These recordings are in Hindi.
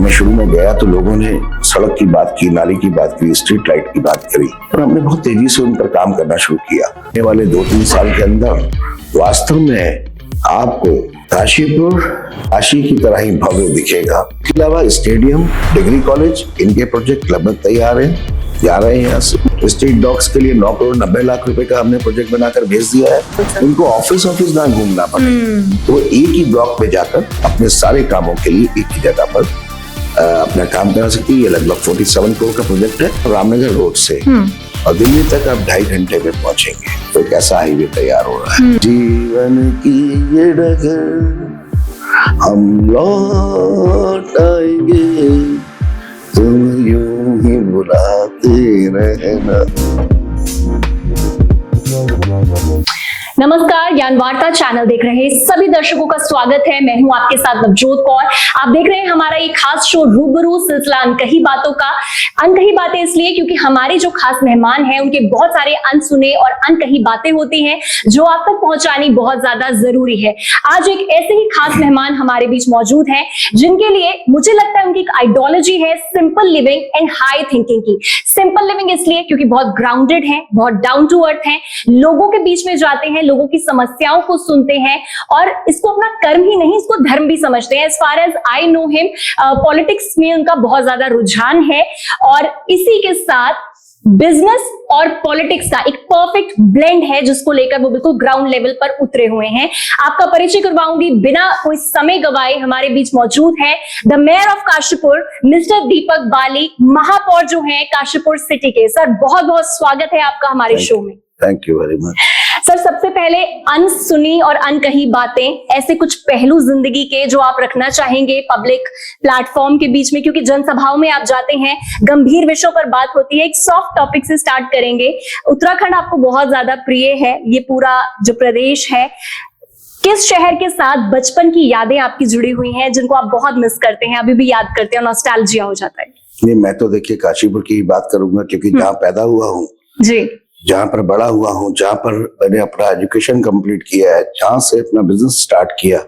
मैं शुरू में गया तो लोगों ने सड़क की बात की, नाली की बात की, स्ट्रीट लाइट की बात करी और हमने बहुत तेजी से उन पर काम करना शुरू किया। आने वाले 2-3 साल के अंदर वास्तव में आपको काशीपुर काशी की तरह ही भव्य दिखेगा। इसके अलावा स्टेडियम, डिग्री कॉलेज, इनके प्रोजेक्ट लगभग तैयार हैं, जा रहे हैं यहाँ से। स्ट्रीट डॉग्स के लिए 9 करोड़ 90 लाख रुपए का हमने प्रोजेक्ट बनाकर भेज दिया है। उनको ऑफिस ना घूमना पड़े, तो एक ही ब्लॉक पे जाकर अपने सारे कामों के लिए एक ही जगह पर अपना काम करा सकती है। ये लगभग 47 करोड़ का प्रोजेक्ट है रामनगर रोड से और दिल्ली तक आप 2.5 घंटे में पहुंचेंगे। तो एक ऐसा हाईवे तैयार हो रहा है। जीवन की ये डगर हम लौट आएंगे, तुम यूं ही बुलाते रहना। नमस्कार, ज्ञान वार्ता चैनल देख रहे सभी दर्शकों का स्वागत है। मैं हूं आपके साथ नवजोत कौर। आप देख रहे हैं हमारा ये खास शो रूबरू सिलसिला अनकही बातों का। अनकही बातें इसलिए क्योंकि हमारे जो खास मेहमान हैं उनके बहुत सारे अनसुने और अनकही बातें होती हैं जो आप तक पहुंचानी बहुत ज्यादा जरूरी है। आज एक ऐसे ही खास मेहमान हमारे बीच मौजूद हैं जिनके लिए मुझे लगता है उनकी एक आइडियोलॉजी है simple living and high thinking की। सिंपल लिविंग इसलिए क्योंकि बहुत ग्राउंडेड है, बहुत डाउन टू अर्थ है, लोगों के बीच में जाते हैं, लोगों की समस्याओं को सुनते हैं और इसको अपना कर्म ही नहीं, इसको धर्म भी समझते हैं। As far as I know him, politics में उनका बहुत ज्यादा रुझान है और इसी के साथ बिजनेस और पॉलिटिक्स का एक परफेक्ट ब्लेंड है जिसको लेकर वो बिल्कुल ग्राउंड लेवल पर उतरे हुए हैं। आपका परिचय करवाऊंगी बिना कोई समय गवाए। हमारे बीच मौजूद है the mayor of Kashipur mister Deepak Bali, महापौर जो हैं काशीपुर सिटी के। सर बहुत बहुत स्वागत है आपका हमारे शो में। Thank you very much. Sir सबसे पहले अनसुनी और अनकही बातें, ऐसे कुछ पहलू जिंदगी के जो आप रखना चाहेंगे पब्लिक प्लेटफॉर्म के बीच में, क्योंकि जनसभाओं में आप जाते हैं, गंभीर विषयों पर बात होती है। एक सॉफ्ट टॉपिक से स्टार्ट करेंगे। उत्तराखंड आपको बहुत ज्यादा प्रिय है, ये पूरा जो प्रदेश है, किस शहर के साथ बचपन की यादें आपकी जुड़ी हुई हैं जिनको आप बहुत मिस करते हैं, अभी भी याद करते हैं, नॉस्टैल्जिया हो जाता है? नहीं, मैं तो देखिए काशीपुर की बात करूंगा क्योंकि जहाँ पैदा हुआ हूँ जी, जहाँ पर बड़ा हुआ हूँ, जहाँ पर मैंने अपना एजुकेशन कंप्लीट किया है, जहाँ से अपना बिजनेस स्टार्ट किया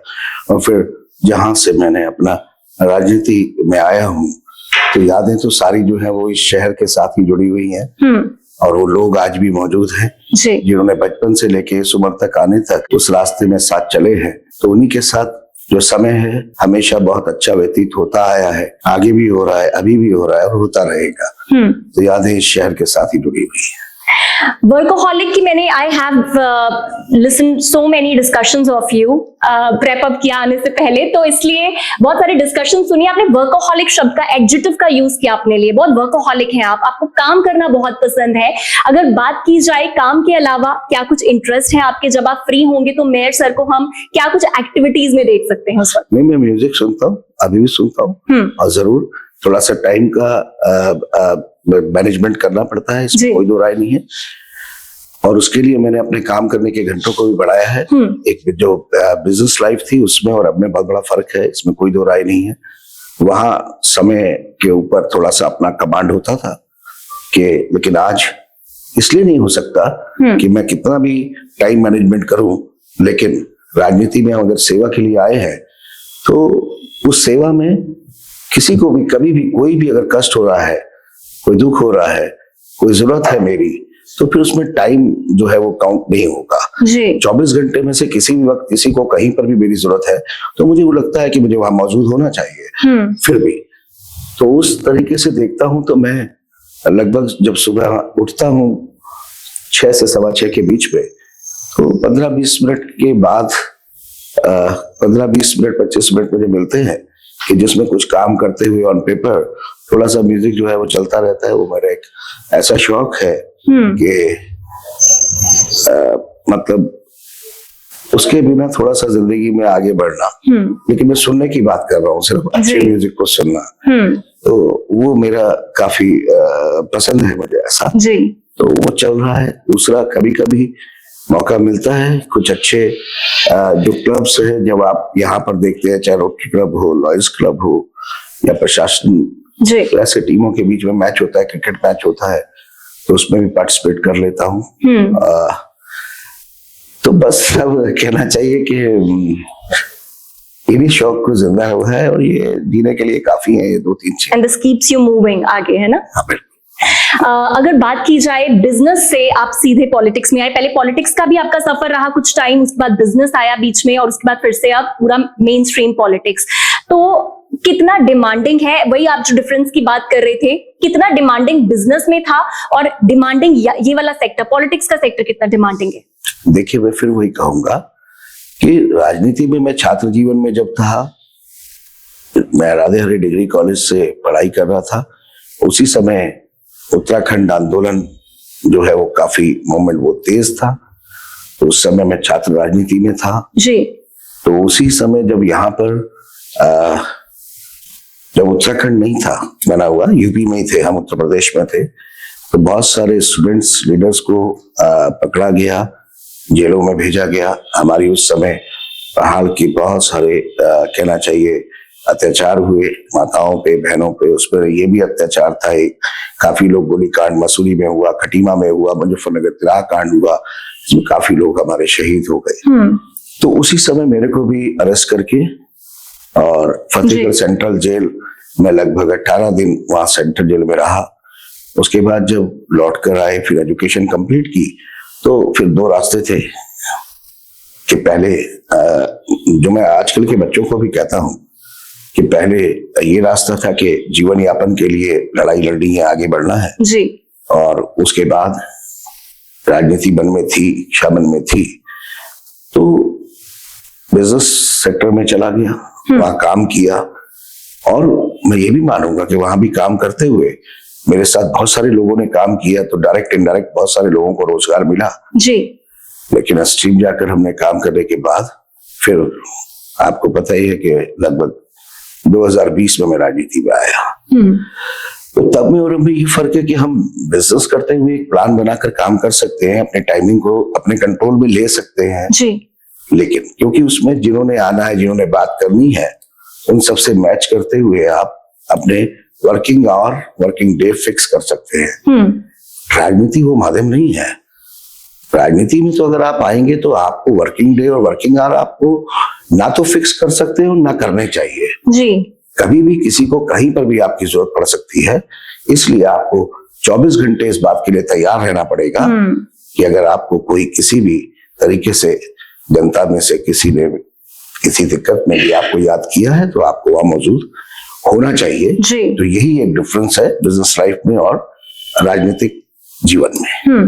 और फिर जहाँ से मैंने अपना राजनीति में आया हूँ, तो यादें तो सारी जो है वो इस शहर के साथ ही जुड़ी हुई हैं और वो लोग आज भी मौजूद हैं जिन्होंने बचपन से लेके इस उम्र तक आने तक उस रास्ते में साथ चले हैं। तो उन्हीं के साथ जो समय है हमेशा बहुत अच्छा व्यतीत होता आया है, आगे भी हो रहा है, अभी भी हो रहा है और होता रहेगा। तो यादें इस शहर के साथ ही जुड़ी हुई है। वर्कोहॉलिक की मैंने I have listen so many discussions of you, prep up किया आने से पहले, तो इसलिए बहुत सारे डिस्कशन सुनी। आपने वर्कोहॉलिक शब्द का एडजेक्टिव का यूज किया अपने लिए। बहुत वर्कोहॉलिक हैं आप, आपको काम करना बहुत पसंद है। अगर बात की जाए काम के अलावा क्या कुछ इंटरेस्ट है आपके, जब आप फ्री होंगे तो मेयर सर को हम क्या कुछ एक्टिविटीज में देख सकते हैं उस वक्त? नहीं, मैं म्यूजिक सुनता हूँ, अभी भी सुनता हूँ और जरूर थोड़ा सा टाइम का मैनेजमेंट करना पड़ता है, इसमें कोई दो राय नहीं है। और उसके लिए मैंने अपने काम करने के घंटों को भी बढ़ाया है। एक जो बिजनेस लाइफ थी उसमें और अब में बहुत बड़ा फर्क है, इसमें कोई दो राय नहीं है। वहां समय के ऊपर थोड़ा सा अपना कमांड होता था कि, लेकिन आज इसलिए नहीं हो सकता कि मैं कितना भी टाइम मैनेजमेंट करूं, लेकिन राजनीति में अगर सेवा के लिए आए हैं तो उस सेवा में किसी को भी कभी भी कोई भी अगर कष्ट हो रहा है, कोई दुख हो रहा है, कोई जरूरत है मेरी, तो फिर उसमें टाइम जो है वो काउंट नहीं होगा। 24 घंटे में से किसी भी वक्त किसी को कहीं पर भी मेरी जरूरत है तो मुझे वो लगता है कि मुझे वहां मौजूद होना चाहिए। फिर भी तो उस तरीके से देखता हूं तो मैं लगभग जब सुबह उठता हूं 6 से 6:15 के बीच में, तो 15-20 मिनट के बाद 15-20 मिनट 25 मिनट मुझे मिलते हैं कि जिसमें कुछ काम करते हुए ऑन पेपर थोड़ा सा म्यूजिक जो है वो चलता रहता है। वो मेरा एक ऐसा शौक है कि मतलब उसके बिना थोड़ा सा जिंदगी में आगे बढ़ना, लेकिन मैं सुनने की बात कर रहा हूँ, सिर्फ अच्छे म्यूजिक को सुनना, तो वो मेरा काफी पसंद है मुझे ऐसा। तो वो चल रहा है। दूसरा, कभी कभी मौका मिलता है कुछ अच्छे जो क्लब्स है, जब आप यहाँ पर देखते हैं, चाहे रोटरी क्लब हो, लॉयर्स क्लब हो या प्रशासन, ऐसे टीमों के बीच में मैच होता है, क्रिकेट मैच होता है, तो उसमें भी पार्टिसिपेट कर लेता हूँ। तो बस अब कहना चाहिए कि इन्हीं शौक को जिंदा हुआ है और ये जीने के लिए काफी है ये 2-3 चीज। And this keeps you moving आगे, है ना? हाँ बिल्कुल। अगर बात की जाए बिजनेस से आप सीधे पॉलिटिक्स में आए, पहले पॉलिटिक्स का भी आपका सफर रहा कुछ टाइम, उसके बाद बिजनेस आया बीच में और उसके बाद फिर से आप पूरा मेन स्ट्रीम पॉलिटिक्स। तो कितना डिमांडिंग है, वही आप जो डिफरेंस की बात कर रहे थे, कितना डिमांडिंग बिजनेस में था और डिमांडिंग ये वाला सेक्टर, पॉलिटिक्स का सेक्टर कितना डिमांडिंग है? देखिए मैं फिर वही कहूंगा कि राजनीति में मैं छात्र जीवन में जब था, मैं राधे हरि डिग्री कॉलेज से पढ़ाई कर रहा था, उसी समय उत्तराखंड आंदोलन जो है वो काफी मूवमेंट वो तेज था, तो उस समय मैं छात्र राजनीति में था जी। तो उसी समय जब यहाँ पर जब उत्तराखंड नहीं था बना हुआ, यूपी में ही थे हम, उत्तर प्रदेश में थे, तो बहुत सारे स्टूडेंट्स लीडर्स को पकड़ा गया, जेलों में भेजा गया। हमारी उस समय हाल की बहुत सारे कहना चाहिए अत्याचार हुए, माताओं पे, बहनों पे, उस पर ये भी अत्याचार था। काफी लोग गोलीकांड मसूरी में हुआ, खटीमा में हुआ, मुजफ्फरनगर तिराह कांड हुआ, जिसमें काफी लोग हमारे शहीद हो गए। तो उसी समय मेरे को भी अरेस्ट करके और फतेहगढ़ सेंट्रल जेल में लगभग 18 दिन वहां सेंट्रल जेल में रहा। उसके बाद जब लौट कर आए, फिर एजुकेशन कंप्लीट की, तो फिर 2 रास्ते थे कि पहले जो मैं आजकल के बच्चों को भी कहता हूं कि पहले ये रास्ता था कि जीवन यापन के लिए लड़ाई लड़नी है, आगे बढ़ना है जी, और उसके बाद राजनीति मन में थी, इच्छा मन में थी, तो बिजनेस सेक्टर में चला गया, वहां काम किया। और मैं ये भी मानूंगा कि वहां भी काम करते हुए मेरे साथ बहुत सारे लोगों ने काम किया, तो डायरेक्ट इनडायरेक्ट बहुत सारे लोगों को रोजगार मिला जी। लेकिन स्ट्रीम जाकर हमने काम करने के बाद फिर आपको पता ही है कि लगभग 2020 में मैं राजनीति में आया। तो तब में और अभी ये फर्क है कि हम बिजनेस करते हुए एक प्लान बनाकर काम कर सकते हैं, अपने टाइमिंग को अपने कंट्रोल में ले सकते हैं जी। लेकिन क्योंकि उसमें जिन्होंने आना है, जिन्होंने बात करनी है, उन सबसे मैच करते हुए आप अपने working hour, working day fix कर सकते हैं। राजनीति वो माध्यम नहीं है। राजनीति में तो अगर आप आएंगे तो आपको वर्किंग डे और वर्किंग आवर आपको ना तो फिक्स कर सकते हो, ना करने चाहिए जी। कभी भी किसी को कहीं पर भी आपकी जरूरत पड़ सकती है, इसलिए आपको 24 घंटे इस बात के लिए तैयार रहना पड़ेगा कि अगर आपको कोई किसी भी तरीके से जनता में से किसी ने किसी दिक्कत में भी आपको याद किया है, तो आपको वहां मौजूद होना चाहिए जी। तो यही एक डिफरेंस है बिजनेस लाइफ में और राजनीतिक जीवन में।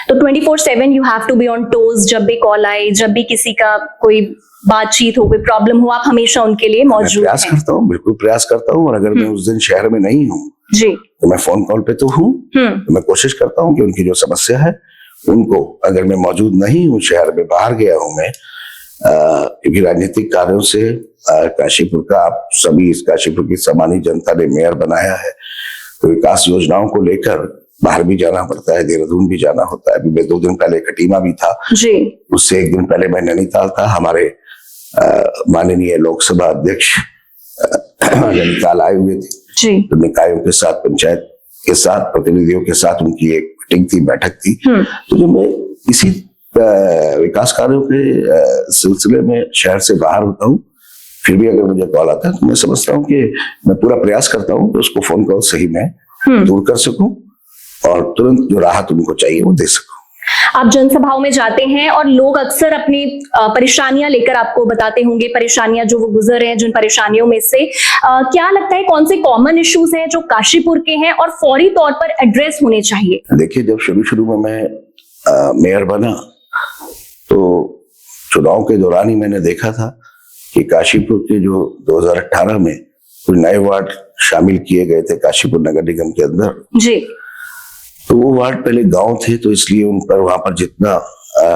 तो 24/7 you have to be on toes. जब भी कॉल आए, जब भी किसी का कोई बातचीत हो, कोई प्रॉब्लम हो, आप हमेशा उनके लिए मौजूद प्रयास करता हूँ, बिल्कुल प्रयास करता हूँ। और अगर मैं उस दिन शहर में नहीं हूँ जी, तो मैं फोन कॉल पे तो हूँ, तो मैं कोशिश करता हूँ कि उनकी जो समस्या है उनको, अगर मैं मौजूद नहीं हूँ शहर में, बाहर गया हूँ मैं, क्योंकि राजनीतिक कार्यों से काशीपुर का, आप सभी इस काशीपुर की सामान्य जनता ने मेयर बनाया है, तो विकास योजनाओं को लेकर बाहर भी जाना पड़ता है, देहरादून भी जाना होता है। मैं 2 दिन पहले खटीमा भी था जी। उससे 1 दिन पहले मैं नैनीताल था। हमारे माननीय लोकसभा अध्यक्ष नैनीताल आए हुए थे जी। तो निकायों के साथ, पंचायत के साथ, प्रतिनिधियों के साथ उनकी एक मीटिंग थी, बैठक थी। तो जब मैं इसी विकास कार्यों के सिलसिले में शहर से बाहर होता हूँ, फिर भी अगर मुझे कॉल आता है तो मैं समझता हूँ कि मैं पूरा प्रयास करता हूँ कि उसको फोन कॉल सही मैं दूर कर सकूं और तुरंत जो राहत उनको चाहिए वो दे सकूं। आप जनसभाओं में जाते हैं और लोग अक्सर अपनी परेशानियां लेकर आपको बताते होंगे, परेशानियां जो वो गुजर रहे हैं, जिन परेशानियों में से क्या लगता है कौन से कॉमन इश्यूज हैं जो काशीपुर के हैं और फौरी तौर पर एड्रेस होने चाहिए? देखिए, जब शुरू में मैं मेयर बना तो चुनाव के दौरान ही मैंने देखा था कि काशीपुर के जो 2018 में कुछ नए वार्ड शामिल किए गए थे काशीपुर नगर निगम के अंदर जी। तो वो वार्ड पहले गांव थे, तो इसलिए उन पर वहां पर जितना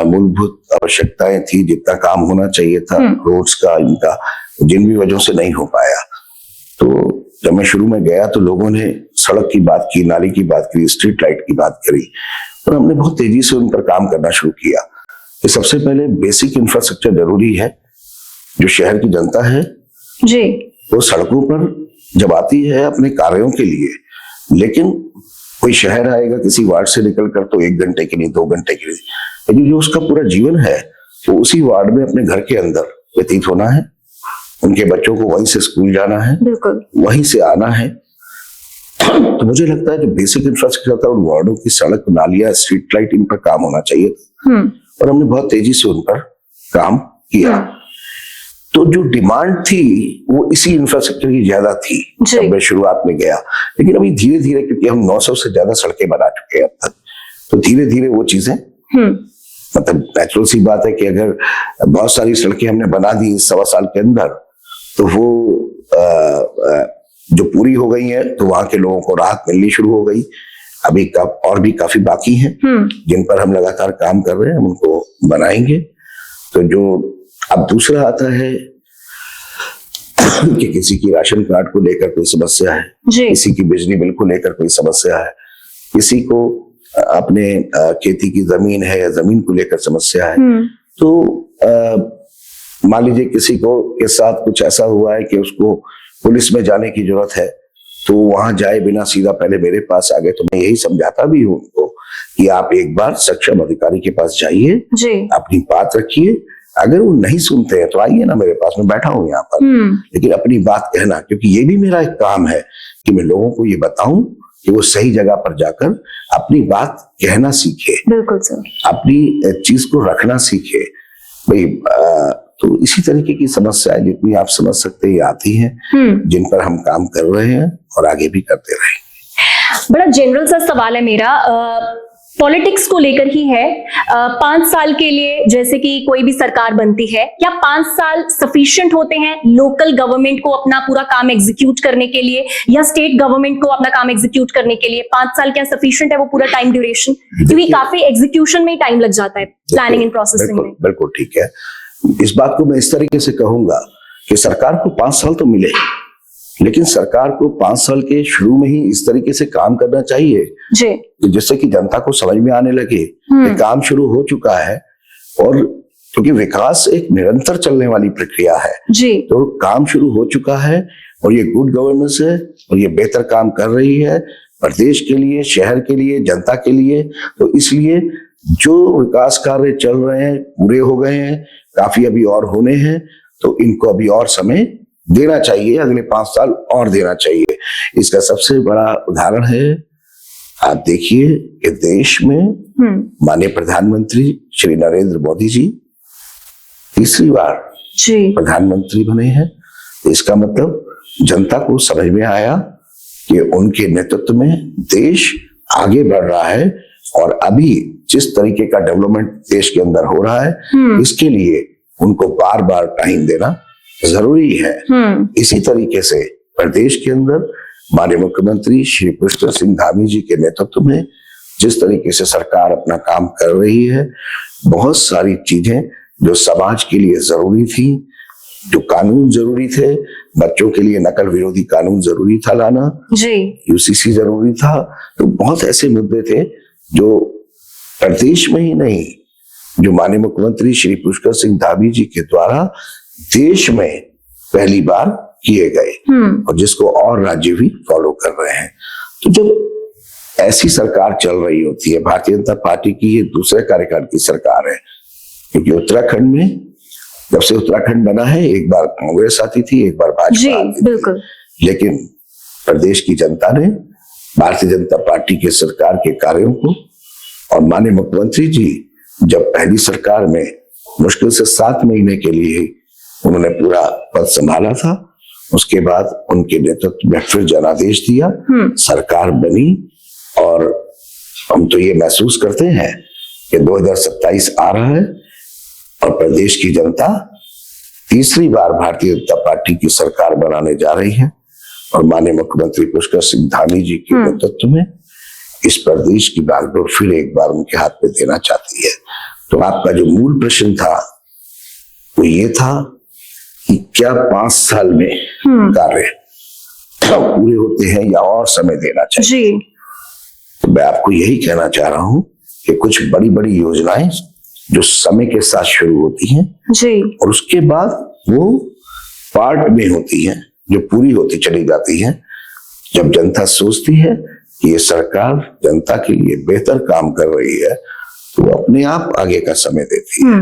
मूलभूत आवश्यकताएं थी, जितना काम होना चाहिए था रोड्स का, इनका, जिन भी वजहों से नहीं हो पाया। तो जब मैं शुरू में गया तो लोगों ने सड़क की बात की, नाली की बात की, स्ट्रीट लाइट की बात करी, और हमने बहुत तेजी से उन पर काम करना शुरू किया कि सबसे पहले बेसिक इंफ्रास्ट्रक्चर जरूरी है। जो शहर की जनता है जी, वो सड़कों पर जब आती है अपने कार्यों के लिए, लेकिन कोई शहर आएगा किसी वार्ड से निकलकर तो 1 घंटे के लिए, 2 घंटे के लिए, लेकिन जो उसका पूरा जीवन है वो उसी वार्ड में अपने घर के अंदर व्यतीत होना है, उनके बच्चों को वहीं से स्कूल जाना है, बिल्कुल वहीं से आना है। तो मुझे लगता है जो बेसिक इंफ्रास्ट्रक्चर था, उन वार्डों की सड़क, नालियां, स्ट्रीट लाइट, इन पर काम होना चाहिए था। और हमने बहुत तेजी से उन पर काम किया। तो जो डिमांड थी वो इसी इंफ्रास्ट्रक्चर की ज्यादा थी जब मैं शुरुआत में गया। लेकिन अभी धीरे धीरे, क्योंकि हम 900 से ज्यादा सड़कें बना चुके हैं अब तक, तो धीरे धीरे वो चीजें, मतलब नेचुरल सी बात है कि अगर बहुत सारी सड़कें हमने बना दी इस 1.25 साल के अंदर, तो वो जो पूरी हो गई है तो वहां के लोगों को राहत मिलनी शुरू हो गई। अभी और भी काफी बाकी हैं जिन पर हम लगातार काम कर रहे हैं, हम उनको बनाएंगे। तो जो अब दूसरा आता है कि किसी की राशन कार्ड को लेकर कोई समस्या है, किसी की बिजली बिल को लेकर कोई समस्या है, किसी को अपने खेती की जमीन है या जमीन को लेकर समस्या है, तो मान लीजिए किसी को के साथ कुछ ऐसा हुआ है कि उसको पुलिस में जाने की जरूरत है, तो वहां जाए बिना सीधा पहले मेरे पास आ गए। तो मैं यही समझाता भी हूं उनको कि आप एक बार सक्षम अधिकारी के पास जाइए, अपनी बात रखिए। अगर वो नहीं सुनते हैं तो आइए ना मेरे पास, मैं बैठा हूं यहाँ पर, लेकिन अपनी बात कहना, क्योंकि ये भी मेरा एक काम है कि मैं लोगों को ये बताऊं कि वो सही जगह पर जाकर अपनी बात कहना सीखे, बिल्कुल सर, अपनी चीज को रखना सीखे भाई। तो इसी तरीके की समस्याएं जितनी आप समझ सकते हैं आती हैं, जिन पर हम काम कर रहे हैं और आगे भी करते रहेंगे। बड़ा जनरल सा सवाल है मेरा, पॉलिटिक्स को लेकर ही है। 5 साल के लिए जैसे कि कोई भी सरकार बनती है, क्या 5 साल सफिशिएंट होते हैं लोकल गवर्नमेंट को अपना पूरा काम एग्जीक्यूट करने के लिए, या स्टेट गवर्नमेंट को अपना काम एग्जीक्यूट करने के लिए 5 साल क्या सफिशिएंट है वो पूरा टाइम ड्यूरेशन? क्योंकि काफी एग्जीक्यूशन में ही टाइम लग जाता है, प्लानिंग एंड प्रोसेसिंग में। बिल्कुल ठीक है। इस बात को मैं इस तरीके से कहूंगा कि सरकार को 5 साल तो मिले, लेकिन सरकार को 5 साल के शुरू में ही इस तरीके से काम करना चाहिए जिससे कि जनता को समझ में आने लगे कि काम शुरू हो चुका है। और क्योंकि विकास एक निरंतर चलने वाली प्रक्रिया है, तो काम शुरू हो चुका है और ये गुड गवर्नेंस है और ये बेहतर काम कर रही है प्रदेश के लिए, शहर के लिए, जनता के लिए। तो इसलिए जो विकास कार्य चल रहे हैं पूरे हो गए हैं, काफी अभी और होने हैं, तो इनको अभी और समय देना चाहिए, अगले 5 साल और देना चाहिए। इसका सबसे बड़ा उदाहरण है, आप देखिए कि देश में माननीय प्रधानमंत्री श्री नरेंद्र मोदी जी तीसरी बार प्रधानमंत्री बने हैं। इसका मतलब जनता को समझ में आया कि उनके नेतृत्व में देश आगे बढ़ रहा है और अभी जिस तरीके का डेवलपमेंट देश के अंदर हो रहा है, इसके लिए उनको बार बार टाइम देना जरूरी है। इसी तरीके से प्रदेश के अंदर माननीय मुख्यमंत्री श्री पुष्कर सिंह धामी जी के नेतृत्व में जिस तरीके से सरकार अपना काम कर रही है, बहुत सारी चीजें जो समाज के लिए जरूरी थी, जो कानून जरूरी थे, बच्चों के लिए नकल विरोधी कानून जरूरी था लाना, यूसीसी जरूरी था, तो बहुत ऐसे मुद्दे थे जो प्रदेश में ही नहीं, जो माननीय मुख्यमंत्री श्री पुष्कर सिंह धामी जी के द्वारा देश में पहली बार किए गए और जिसको और राज्य भी फॉलो कर रहे हैं। तो जब ऐसी सरकार चल रही होती है, भारतीय जनता पार्टी की ये दूसरे कार्यकाल की सरकार है, क्योंकि उत्तराखंड में जब से उत्तराखंड बना है, एक बार कांग्रेस आती थी, एक बार भाजपा आती थी, लेकिन प्रदेश की जनता ने भारतीय जनता पार्टी के सरकार के कार्यों को, और माननीय मुख्यमंत्री जी जब पहली सरकार में मुश्किल से 7 महीने के लिए उन्होंने पूरा पद संभाला था, उसके बाद उनके नेतृत्व में फिर जनादेश दिया, सरकार बनी और हम तो ये महसूस करते हैं कि 2027 आ रहा है और प्रदेश की जनता तीसरी बार भारतीय जनता पार्टी की सरकार बनाने जा रही है और माननीय मुख्यमंत्री पुष्कर सिंह धामी जी के नेतृत्व में इस प्रदेश की बागडोर फिर एक बार उनके हाथ में देना चाहती है। तो आपका जो मूल प्रश्न था वो ये था कि क्या 5 साल में कार्य पूरे होते हैं या और समय देना चाहिए? तो मैं आपको यही कहना चाह रहा हूं कि कुछ बड़ी बड़ी योजनाएं जो समय के साथ शुरू होती हैं और उसके बाद वो पार्ट में होती हैं, जो पूरी होती चली जाती हैं। जब जनता सोचती है कि ये सरकार जनता के लिए बेहतर काम कर रही है, तो वो अपने आप आगे का समय देती है।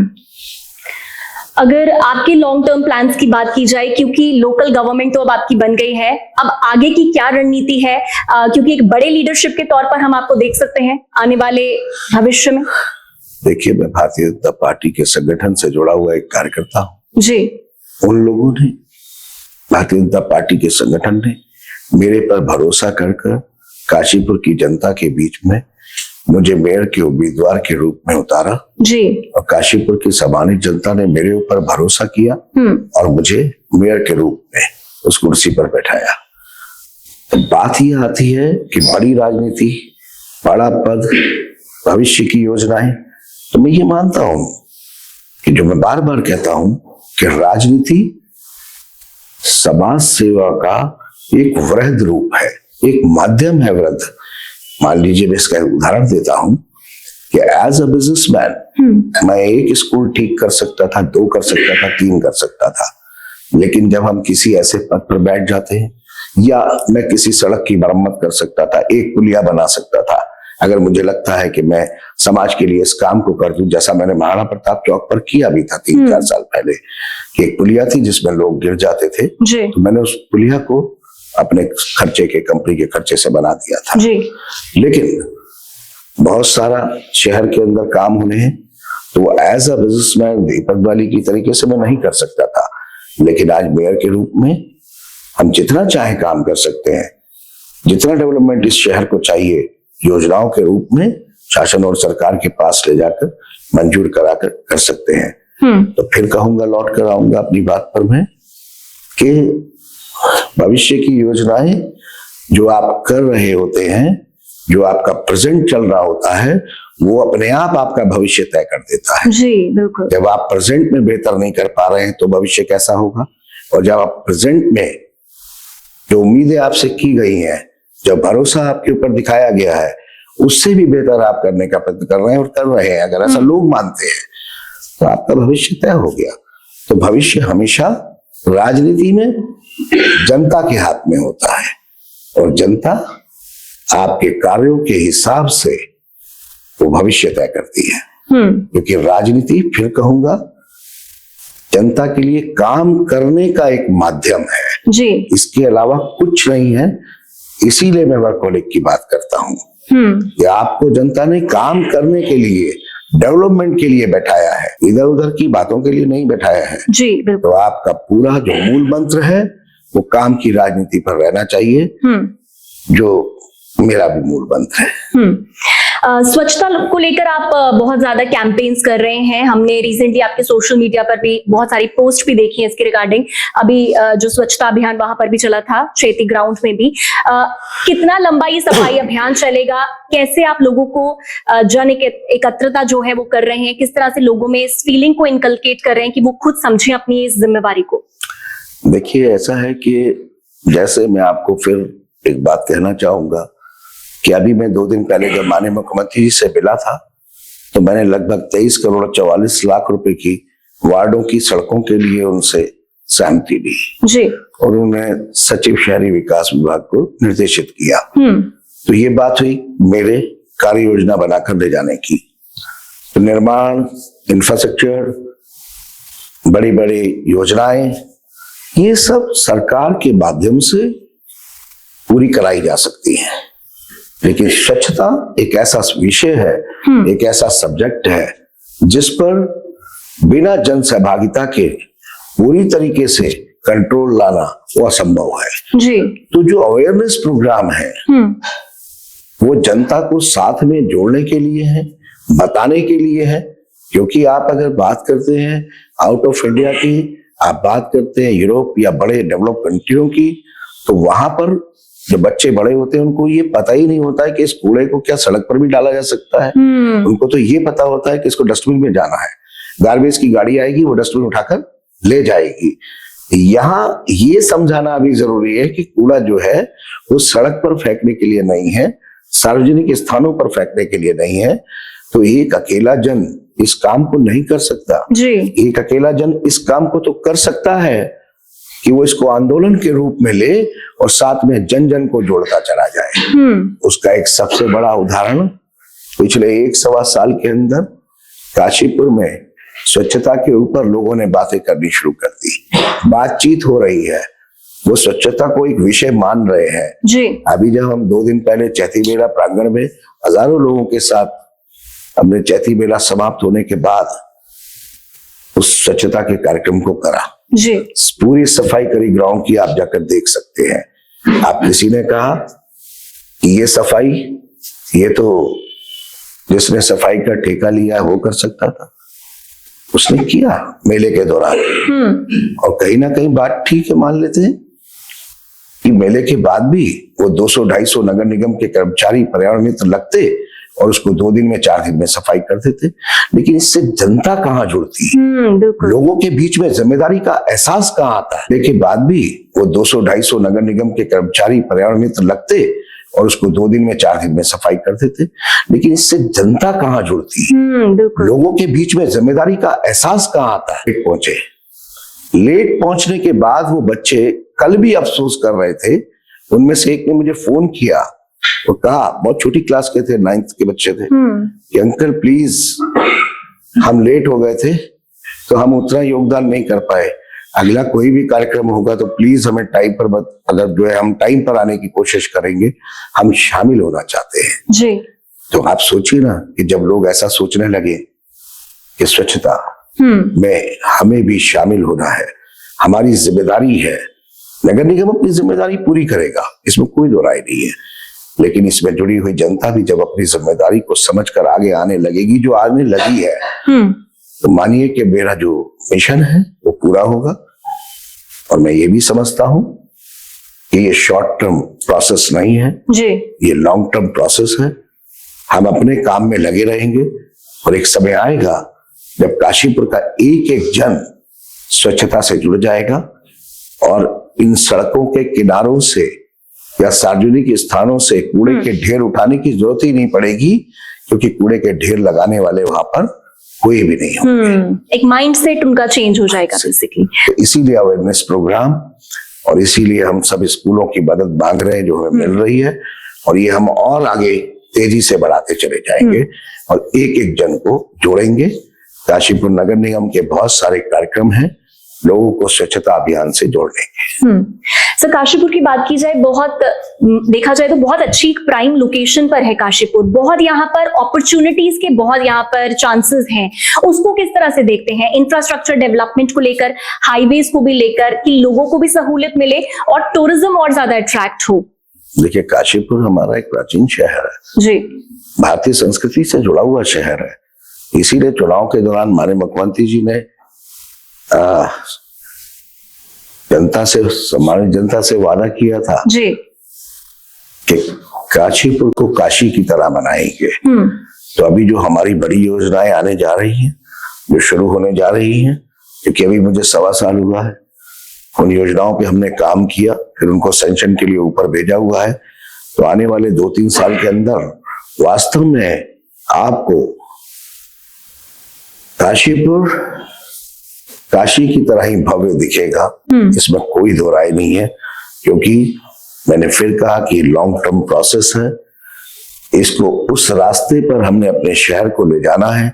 अगर आपके लॉन्ग टर्म प्लान्स की बात की जाए, क्योंकि लोकल गवर्नमेंट तो अब आपकी बन गई है, अब आगे की क्या रणनीति है? क्योंकि एक बड़े लीडरशिप के तौर पर हम आपको देख सकते हैं आने वाले भविष्य में। देखिए, मैं भारतीय जनता पार्टी के संगठन से जुड़ा हुआ एक कार्यकर्ता हूँ जी। उन लोगों ने, भारतीय जनता पार्टी के संगठन ने मेरे पर भरोसा कर काशीपुर की जनता के बीच में मुझे मेयर के उम्मीदवार के रूप में उतारा जी। और काशीपुर की सम्मानित जनता ने मेरे ऊपर भरोसा किया और मुझे मेयर के रूप में उस कुर्सी पर बैठाया। तो बात ये आती है कि बड़ी राजनीति, बड़ा पद, भविष्य की योजनाएं, तो मैं ये मानता हूं कि जो मैं बार बार कहता हूं कि राजनीति समाज सेवा का एक वृहद रूप है, एक माध्यम है वृहद। मान लीजिए, मैं इसका उदाहरण देता हूं कि एज अ बिजनेसमैन मैं एक स्कूल ठीक कर सकता था, 2 कर सकता था, 3 कर सकता था, लेकिन जब हम किसी ऐसे पद पर बैठ जाते हैं, या मैं किसी सड़क की मरम्मत कर सकता था, एक पुलिया बना सकता था, अगर मुझे लगता है कि मैं समाज के लिए इस काम को कर दूं, जैसा मैंने महाराणा प्रताप चौक पर किया भी था 3-4 साल पहले, कि एक पुलिया थी जिसमें लोग गिर जाते थे, तो मैंने उस पुलिया को अपने खर्चे के, कंपनी के खर्चे से बना दिया था जी। लेकिन बहुत सारा शहर के अंदर काम होने हैं, तो एज अ बिजनेसमैन दीपक बाली की तरीके से मैं नहीं कर सकता था, लेकिन आज मेयर के रूप में हम जितना चाहे काम कर सकते हैं। जितना डेवलपमेंट इस शहर को चाहिए, योजनाओं के रूप में शासन और सरकार के पास ले जाकर मंजूर कराकर कर सकते हैं। तो फिर कहूंगा, लौट कर आऊंगा अपनी बात पर मैं, कि भविष्य की योजनाएं जो आप कर रहे होते हैं, जो आपका प्रेजेंट चल रहा होता है, वो अपने आप आपका भविष्य तय कर देता है जी, बिल्कुल। जब आप प्रेजेंट में बेहतर नहीं कर पा रहे हैं तो भविष्य कैसा होगा? और जब आप प्रेजेंट में जो उम्मीदें आपसे की गई हैं, जब भरोसा आपके ऊपर दिखाया गया है, उससे भी बेहतर आप करने का प्रयत्न कर रहे हैं और कर रहे हैं, अगर ऐसा लोग मानते हैं, तो आपका भविष्य तय हो गया। तो भविष्य हमेशा राजनीति में जनता के हाथ में होता है, और जनता आपके कार्यों के हिसाब से वो भविष्य तय करती है। क्योंकि राजनीति, फिर कहूंगा, जनता के लिए काम करने का एक माध्यम है जी, इसके अलावा कुछ नहीं है। इसीलिए मैं वर्कहोलिक की बात करता हूँ कि आपको जनता ने काम करने के लिए, डेवलपमेंट के लिए बैठाया है, इधर उधर की बातों के लिए नहीं बैठाया है जी। तो आपका पूरा जो मूल मंत्र है वो काम की राजनीति पर रहना चाहिए, जो मेरा भी मूल मंत्र है। स्वच्छता को लेकर आप बहुत ज्यादा कैंपेन्स कर रहे हैं। हमने रिसेंटली आपके सोशल मीडिया पर भी बहुत सारी पोस्ट भी देखी है इसके रिगार्डिंग। अभी जो स्वच्छता अभियान वहां पर भी चला था, चेती ग्राउंड में भी। कितना लंबा ये सफाई अभियान चलेगा? कैसे आप लोगों को जन एकत्रता जो है वो कर रहे हैं? किस तरह से लोगों में इस फीलिंग को इनकलकेट कर रहे हैं कि वो खुद समझें अपनी इस जिम्मेवारी को? देखिए, ऐसा है कि जैसे मैं आपको फिर एक बात कहना चाहूंगा कि अभी मैं 2 दिन पहले जब माननीय मुख्यमंत्री जी से मिला था, तो मैंने लगभग 23 करोड़ 44 लाख रुपए की वार्डों की सड़कों के लिए उनसे सहमति दी जी, और उन्हें सचिव शहरी विकास विभाग को निर्देशित किया। तो ये बात हुई मेरे कार्य योजना बनाकर ले जाने की। तो निर्माण, इंफ्रास्ट्रक्चर, बड़ी बड़ी योजनाएं, ये सब सरकार के माध्यम से पूरी कराई जा सकती है, लेकिन स्वच्छता एक ऐसा विषय है, एक ऐसा सब्जेक्ट है जिस पर बिना जन सहभागिता के पूरी तरीके से कंट्रोल लाना वो असंभव है जी। तो जो अवेयरनेस प्रोग्राम है वो जनता को साथ में जोड़ने के लिए है, बताने के लिए है। क्योंकि आप अगर बात करते हैं आउट ऑफ इंडिया की, आप बात करते हैं यूरोप या बड़े डेवलप कंट्रियों की, तो वहां पर जो बच्चे बड़े होते हैं उनको ये पता ही नहीं होता है कि इस कूड़े को क्या सड़क पर भी डाला जा सकता है। उनको तो ये पता होता है कि इसको डस्टबिन में जाना है, गार्बेज की गाड़ी आएगी, वो डस्टबिन उठाकर ले जाएगी। यहाँ ये समझाना अभी जरूरी है कि कूड़ा जो है वो सड़क पर फेंकने के लिए नहीं है, सार्वजनिक स्थानों पर फेंकने के लिए नहीं है। तो एक अकेला जन इस काम को नहीं कर सकता जी। एक अकेला जन इस काम को तो कर सकता है कि वो इसको आंदोलन के रूप में ले और साथ में जन जन को जोड़ता चला जाए। उसका एक सबसे बड़ा उदाहरण पिछले 1-1.25 साल के अंदर काशीपुर में स्वच्छता के ऊपर लोगों ने बातें करनी शुरू कर दी, बातचीत हो रही है, वो स्वच्छता को एक विषय मान रहे हैं जी। अभी जब हम 2 दिन पहले चैती मेला प्रांगण में हजारों लोगों के साथ हमने चैती मेला समाप्त होने के बाद उस स्वच्छता के कार्यक्रम को करा जी। पूरी सफाई करी ग्राउंड की, आप जाकर देख सकते हैं। आप किसी ने कहा कि ये सफाई, ये तो जिसने सफाई का ठेका लिया वो कर सकता था, उसने किया मेले के दौरान। और कहीं ना कहीं बात ठीक है, मान लेते हैं कि मेले के बाद भी वो 200-250 नगर निगम के कर्मचारी पर्यावरण मित्र लगते और उसको 2 दिन में 4 दिन में सफाई कर देते, लेकिन इससे जनता कहाँ जुड़ती है, लोगों के बीच में जिम्मेदारी का एहसास कहाँ आता है। लेकिन बाद भी वो 200-250 नगर निगम के कर्मचारी पर्यावरण मित्र लगते और उसको 2 दिन में 4 दिन में सफाई कर देते, लेकिन इससे जनता कहाँ जुड़ती है, लोगों के बीच में जिम्मेदारी का एहसास कहाँ आता है। लेट पहुंचने के बाद वो बच्चे कल भी अफसोस कर रहे थे। उनमें से एक ने मुझे फोन किया और कहा, बहुत छोटी क्लास के थे, 9th के बच्चे थे, कि अंकल प्लीज हम लेट हो गए थे तो हम उतना योगदान नहीं कर पाए, अगला कोई भी कार्यक्रम होगा तो प्लीज हमें टाइम पर, अगर जो है हम टाइम पर आने की कोशिश करेंगे, हम शामिल होना चाहते हैं जी। तो आप सोचिए ना कि जब लोग ऐसा सोचने लगे कि स्वच्छता में हमें भी शामिल होना है, हमारी जिम्मेदारी है, नगर निगम अपनी जिम्मेदारी पूरी करेगा, इसमें कोई दो राय नहीं है, लेकिन इसमें जुड़ी हुई जनता भी जब अपनी जिम्मेदारी को समझकर आगे आने लगेगी, जो आने लगी है, तो मानिए कि मेरा जो मिशन है वो पूरा होगा। और मैं ये भी समझता हूं कि ये शॉर्ट टर्म प्रोसेस नहीं है जी, ये लॉन्ग टर्म प्रोसेस है। हम अपने काम में लगे रहेंगे और एक समय आएगा जब काशीपुर का एक एक जन स्वच्छता से जुड़ जाएगा और इन सड़कों के किनारों से या सार्वजनिक स्थानों से कूड़े के ढेर उठाने की जरूरत ही नहीं पड़ेगी, क्योंकि कूड़े के ढेर लगाने वाले वहां पर कोई भी नहीं होंगे। एक माइंडसेट उनका चेंज हो जाएगा बेसिकली। तो इसीलिए अवेयरनेस प्रोग्राम और इसीलिए हम सब स्कूलों की मदद मांग रहे हैं जो हमें मिल रही है, और ये हम और आगे तेजी से बढ़ाते चले जाएंगे और एक एक जन को जोड़ेंगे। काशीपुर नगर निगम के बहुत सारे कार्यक्रम हैं लोगों को स्वच्छता अभियान से जोड़ने के। सर, काशीपुर की बात की जाए, बहुत देखा जाए तो बहुत अच्छी प्राइम लोकेशन पर है काशीपुर, बहुत यहाँ पर अपॉर्चुनिटीज के बहुत यहाँ पर चांसेस हैं, उसको किस तरह से देखते हैं इंफ्रास्ट्रक्चर डेवलपमेंट को लेकर, हाईवेज को भी लेकर, कि लोगों को भी सहूलियत मिले और टूरिज्म और ज्यादा अट्रैक्ट हो? देखिए, काशीपुर हमारा एक प्राचीन शहर है जी, भारतीय संस्कृति से जुड़ा हुआ शहर है, इसीलिए चुनाव के दौरान माननीय मुख्यमंत्री जी ने सम्मानित जनता से वादा किया था जी कि काशीपुर को काशी की तरह बनाएंगे। तो अभी जो हमारी बड़ी योजनाएं आने जा रही हैं, जो शुरू होने जा रही हैं, क्योंकि अभी मुझे 1.25 साल हुआ है, उन योजनाओं पे हमने काम किया, फिर उनको सेंक्शन के लिए ऊपर भेजा हुआ है। तो आने वाले 2-3 साल के अंदर वास्तव में आपको काशीपुर काशी की तरह ही भव्य दिखेगा, इसमें कोई दो राय नहीं है, क्योंकि मैंने फिर कहा कि लॉन्ग टर्म प्रोसेस है। इसको उस रास्ते पर हमने अपने शहर को ले जाना है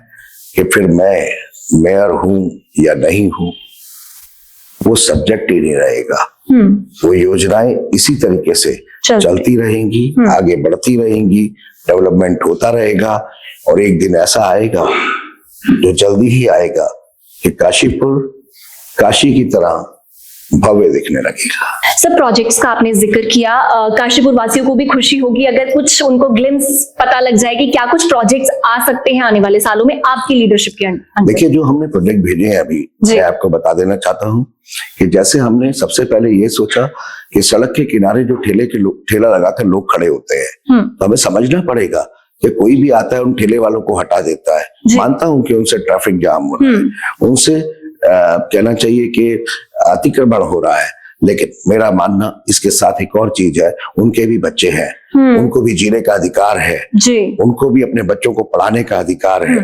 कि फिर मैं मेयर हूं या नहीं हूं, वो सब्जेक्ट ही नहीं रहेगा। वो योजनाएं इसी तरीके से चलती रहेंगी, आगे बढ़ती रहेंगी, डेवलपमेंट होता रहेगा, और एक दिन ऐसा आएगा जो जल्दी ही आएगा कि काशीपुर काशी की तरह भव्य दिखने लगेगा। सब प्रोजेक्ट्स का आपने जिक्र किया, काशीपुर वासियों को भी खुशी होगी अगर कुछ उनको ग्लिम्स पता लग जाए कि क्या कुछ प्रोजेक्ट्स आ सकते हैं आने वाले सालों में आपकी लीडरशिप के अंदर। देखिए, जो हमने प्रोजेक्ट भेजे हैं अभी, मैं आपको बता देना चाहता हूं कि जैसे हमने सबसे पहले ये सोचा कि सड़क के किनारे जो ठेला लगाकर लोग खड़े होते हैं, तो हमें समझना पड़ेगा कि कोई भी आता है उन ठेले वालों को हटा देता है। मानता हूं कि उनसे ट्रैफिक जाम हो रहा है, उनसे कहना चाहिए कि अतिक्रमण हो रहा है, लेकिन मेरा मानना इसके साथ एक और चीज है, उनके भी बच्चे हैं, उनको भी जीने का अधिकार है जी। उनको भी अपने बच्चों को पढ़ाने का अधिकार है।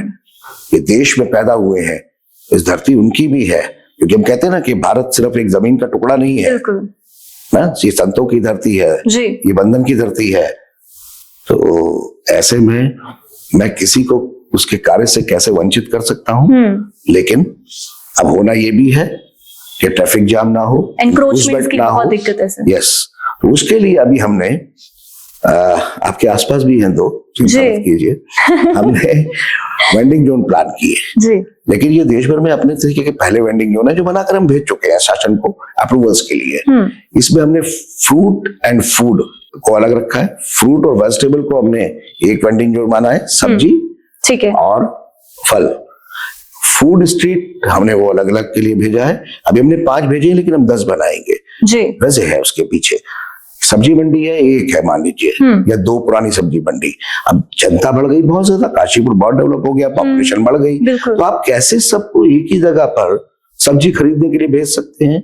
ये देश में पैदा हुए हैं, इस धरती उनकी भी है, क्योंकि हम कहते हैं ना कि भारत सिर्फ एक जमीन का टुकड़ा नहीं है ना, ये संतों की धरती है जी। ये बंधन की धरती है। तो ऐसे में मैं किसी को उसके कार्य से कैसे वंचित कर सकता हूँ। लेकिन अब होना ये भी है कि ट्रैफिक जाम ना हो, एनक्रोचमेंट की बहुत दिक्कत है सर। यस, तो उसके लिए अभी हमने आपके आसपास भी हैं दो, चिंता मत कीजिए, हमने वेंडिंग जोन प्लान किए जी। लेकिन ये देश भर में अपने तरीके के पहले वेंडिंग जोन है जो बनाकर हम भेज चुके हैं शासन को अप्रूवल्स के लिए। इसमें हमने फ्रूट एंड फूड को अलग रखा है। फ्रूट और वेजिटेबल को हमने एक वेंडिंग जोन माना है, सब्जी ठीक है और फल। फूड स्ट्रीट हमने वो अलग अलग के लिए भेजा है। अभी हमने 5 भेजे हैं, लेकिन हम 10 बनाएंगे जी। वैसे है उसके पीछे सब्जी मंडी है, एक है मान लीजिए, या 2 पुरानी सब्जी मंडी। अब जनता बढ़ गई बहुत ज्यादा, काशीपुर बहुत डेवलप हो गया, पॉपुलेशन बढ़ गई, तो आप कैसे सबको एक ही जगह पर सब्जी खरीदने के लिए भेज सकते हैं।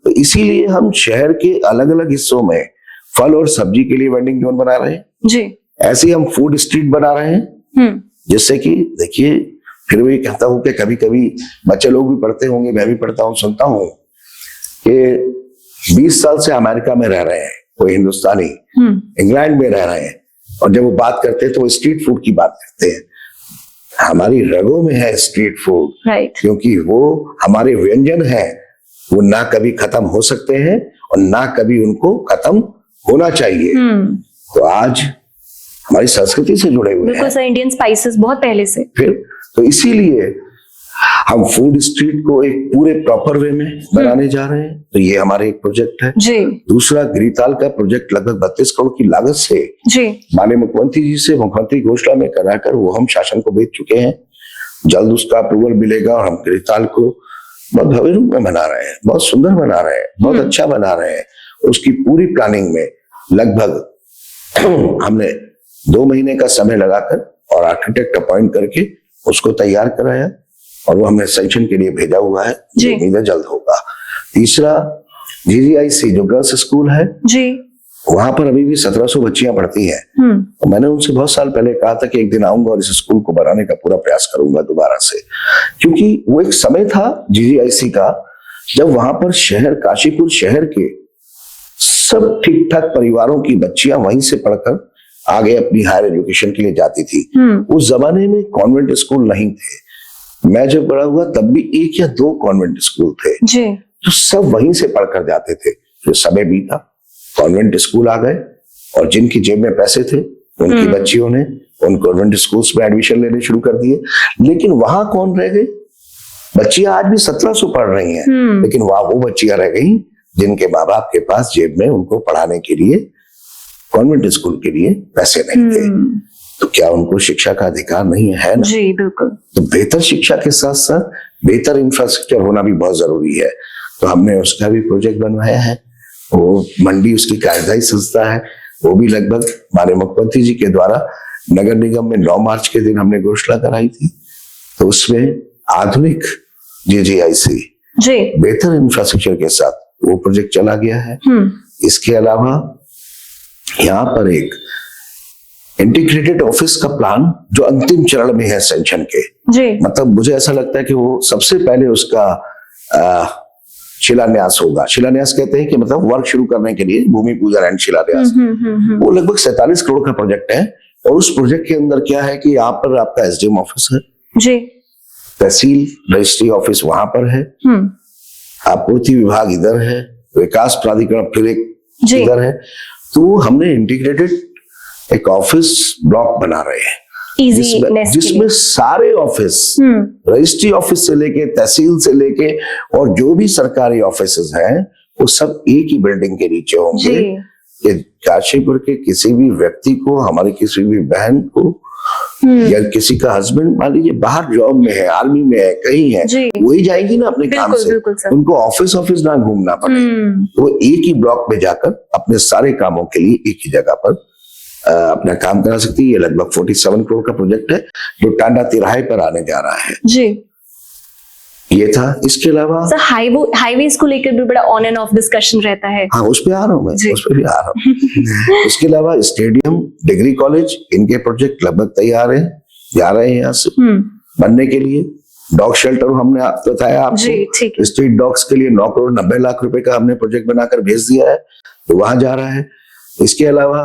तो इसीलिए हम शहर के अलग अलग हिस्सों में फल और सब्जी के लिए वेंडिंग जोन बना रहे हैं जी। ऐसे ही हम फूड स्ट्रीट बना रहे हैं, जिससे कि देखिए, फिर भी कहता हूं कि कभी कभी बच्चे लोग भी पढ़ते होंगे, मैं भी पढ़ता हूं, सुनता हूं कि 20 साल से अमेरिका में रह रहे हैं कोई हिंदुस्तानी, इंग्लैंड में रह रहे हैं, और जब वो बात करते हैं तो वो स्ट्रीट फूड की बात करते हैं। हमारी रगों में है स्ट्रीट फूड, क्योंकि वो हमारे व्यंजन है, वो ना कभी खत्म हो सकते हैं और ना कभी उनको खत्म होना चाहिए। तो आज हमारी संस्कृति से जुड़े हुए हैं। इंडियन स्पाइसेस बहुत पहले से। फिर तो इसीलिए हम फूड स्ट्रीट को एक पूरे प्रॉपर वे में बनाने जा रहे हैं। तो ये हमारे एक प्रोजेक्ट है जी। दूसरा गिरिताल का प्रोजेक्ट लगभग 32 करोड़ की लागत से जी माननीय मुख्यमंत्री जी से मुख्यमंत्री घोषणा में कराकर वो हम शासन को भेज चुके हैं। जल्द उसका अप्रूवल मिलेगा और हम गिरिताल को बहुत भव्य रूप में बना रहे हैं, बहुत सुंदर बना रहे हैं, बहुत अच्छा बना रहे हैं। उसकी पूरी प्लानिंग में लगभग हमने 2 महीने का समय लगाकर और आर्किटेक्ट अपॉइंट करके उसको तैयार कराया और वो हमने सैंक्शन के लिए भेजा हुआ है, उम्मीद है जल्द होगा। तीसरा GGIC जो गर्ल्स स्कूल है जी, वहां पर अभी भी 1700 बच्चियां पढ़ती हैं। तो मैंने उनसे बहुत साल पहले कहा था कि एक दिन आऊंगा और इस स्कूल को बनाने का पूरा प्रयास करूंगा दोबारा से, क्योंकि वो एक समय था GGIC का जब वहां पर शहर काशीपुर शहर के सब ठीक ठाक परिवारों की बच्चियां वहीं से पढ़कर आगे अपनी हायर एजुकेशन के लिए जाती थी। उस जमाने में कॉन्वेंट स्कूल नहीं थे। मैं जब बड़ा हुआ तब भी 1 या 2 कॉन्वेंट स्कूल थे जी। तो सब वहीं से पढ़कर जाते थे। फिर समय बीता, कॉन्वेंट स्कूल आ गए और जिनकी जेब में पैसे थे उनकी बच्चियों ने उन कॉन्वेंट स्कूल्स में एडमिशन लेने शुरू कर दिए। लेकिन वहां कौन रह गए? बच्चियां आज भी 1700 पढ़ रही हैं, लेकिन वहां वो बच्चियां रह गई जिनके माँ बाप के पास जेब में उनको पढ़ाने के लिए कॉन्वेंट स्कूल के लिए पैसे नहीं थे। तो क्या उनको शिक्षा का अधिकार नहीं है ना? जी बिल्कुल। तो बेहतर शिक्षा के साथ साथ बेहतर इंफ्रास्ट्रक्चर होना भी बहुत जरूरी है। तो हमने उसका भी प्रोजेक्ट बनवाया है। वो मंडी उसकी कार्यदायी संस्था है, वो भी लगभग हमारे मुख्यमंत्री जी के द्वारा नगर निगम में 9 मार्च के दिन हमने घोषणा कराई थी। तो उसमें आधुनिक GGIC जी बेहतर इंफ्रास्ट्रक्चर के साथ वो प्रोजेक्ट चला गया है। इसके अलावा यहाँ पर एक इंटीग्रेटेड ऑफिस का प्लान जो अंतिम चरण में है सैंक्शन के जी, मतलब मुझे ऐसा लगता है कि वो सबसे पहले उसका शिलान्यास होगा। शिलान्यास कहते हैं कि मतलब वर्क शुरू करने के लिए भूमि पूजन एंड शिलान्यास। वो लगभग 47 करोड़ का प्रोजेक्ट है। और उस प्रोजेक्ट के अंदर क्या है कि यहाँ पर आपका SDM ऑफिस है जी, तहसील रजिस्ट्री ऑफिस वहां पर है, आपूर्ति विभाग इधर है, विकास प्राधिकरण फिर एक इधर है। तो हमने इंटीग्रेटेड एक ऑफिस ब्लॉक बना रहे हैं जिसमें सारे ऑफिस रजिस्ट्री ऑफिस से लेके तहसील से लेके और जो भी सरकारी ऑफिसेज हैं वो सब एक ही बिल्डिंग के नीचे होंगे। कि काशीपुर के किसी भी व्यक्ति को, हमारी किसी भी बहन को या किसी का हस्बैंड मान लीजिए बाहर जॉब में है, आर्मी में है, कहीं है, वही जाएगी ना अपने काम से, उनको ऑफिस ना घूमना पड़े। वो एक ही ब्लॉक में जाकर अपने सारे कामों के लिए एक ही जगह पर अपना काम करा सकती है। ये लगभग 47 करोड़ का प्रोजेक्ट है जो टांडा तिराहे पर आने जा रहा है जी। ये था। इसके अलावा सर हाईवेज को लेकर भी बड़ा ऑन एंड ऑफ डिस्कशन रहता है। हाँ, उस पे आ रहा हूँ मैं, उस पे भी आ रहा हूँ। इसके अलावा स्टेडियम, डिग्री कॉलेज, इनके प्रोजेक्ट लगभग तैयार है, जा रहे हैं यहाँ से बनने के लिए। डॉग शेल्टर हमने बताया आपको, स्ट्रीट डॉग्स के लिए 9 करोड़ 90 लाख रुपए का हमने प्रोजेक्ट बनाकर भेज दिया है, तो वहां जा रहा है। इसके अलावा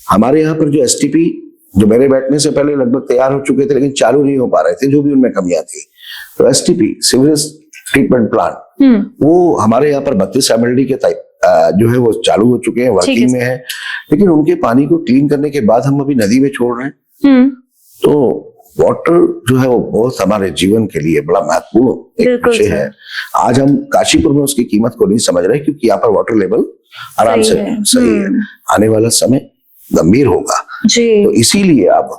हमारे यहाँ पर जो STP जो मेरे बैठने से पहले लगभग तैयार हो चुके थे, लेकिन चालू नहीं हो पा रहे थे, जो भी उनमें कमियां थी। तो एसटीपी सीवरेज ट्रीटमेंट प्लांट वो हमारे यहाँ पर 32 MLD के जो है वो चालू हो चुके हैं, वर्किंग में है, लेकिन उनके पानी को क्लीन करने के बाद हम अभी नदी में छोड़ रहे हैं। तो वाटर जो है वो बहुत हमारे जीवन के लिए बड़ा महत्वपूर्ण एक विषय है। आज हम काशीपुर में उसकी कीमत को नहीं समझ रहे, क्योंकि यहाँ पर वाटर लेवल आराम से सही है। आने वाला समय गंभीर होगा जी। तो इसीलिए अब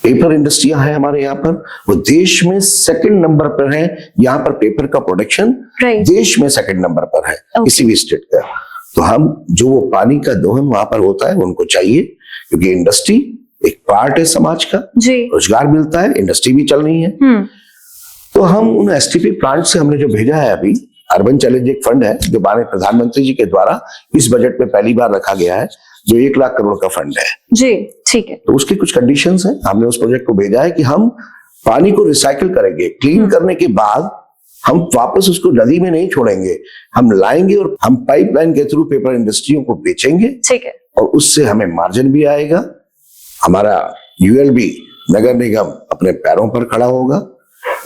पेपर इंडस्ट्रियां हैं हमारे यहाँ पर, वो देश में सेकंड नंबर पर है। यहाँ पर पेपर का प्रोडक्शन देश में सेकंड नंबर पर है किसी भी स्टेट का। तो हम जो वो पानी का दोहन वहां पर होता है उनको चाहिए, क्योंकि इंडस्ट्री एक पार्ट है समाज का, रोजगार मिलता है, इंडस्ट्री भी चल रही है। तो हम उन एसटीपी प्लांट से हमने जो भेजा है अभी, अर्बन चैलेंज एक फंड है जो माननीय प्रधानमंत्री जी के द्वारा इस बजट में पहली बार रखा गया है, जो 1 लाख करोड़ का फंड है जी। ठीक है। तो उसकी कुछ कंडीशंस हैं। हमने उस प्रोजेक्ट को भेजा है कि हम पानी को रिसाइकिल करेंगे, क्लीन करने के बाद हम वापस उसको नदी में नहीं छोड़ेंगे, हम लाएंगे और हम पाइपलाइन के थ्रू पेपर इंडस्ट्रियों को बेचेंगे। ठीक है। और उससे हमें मार्जिन भी आएगा, हमारा यूएलबी नगर निगम अपने पैरों पर खड़ा होगा,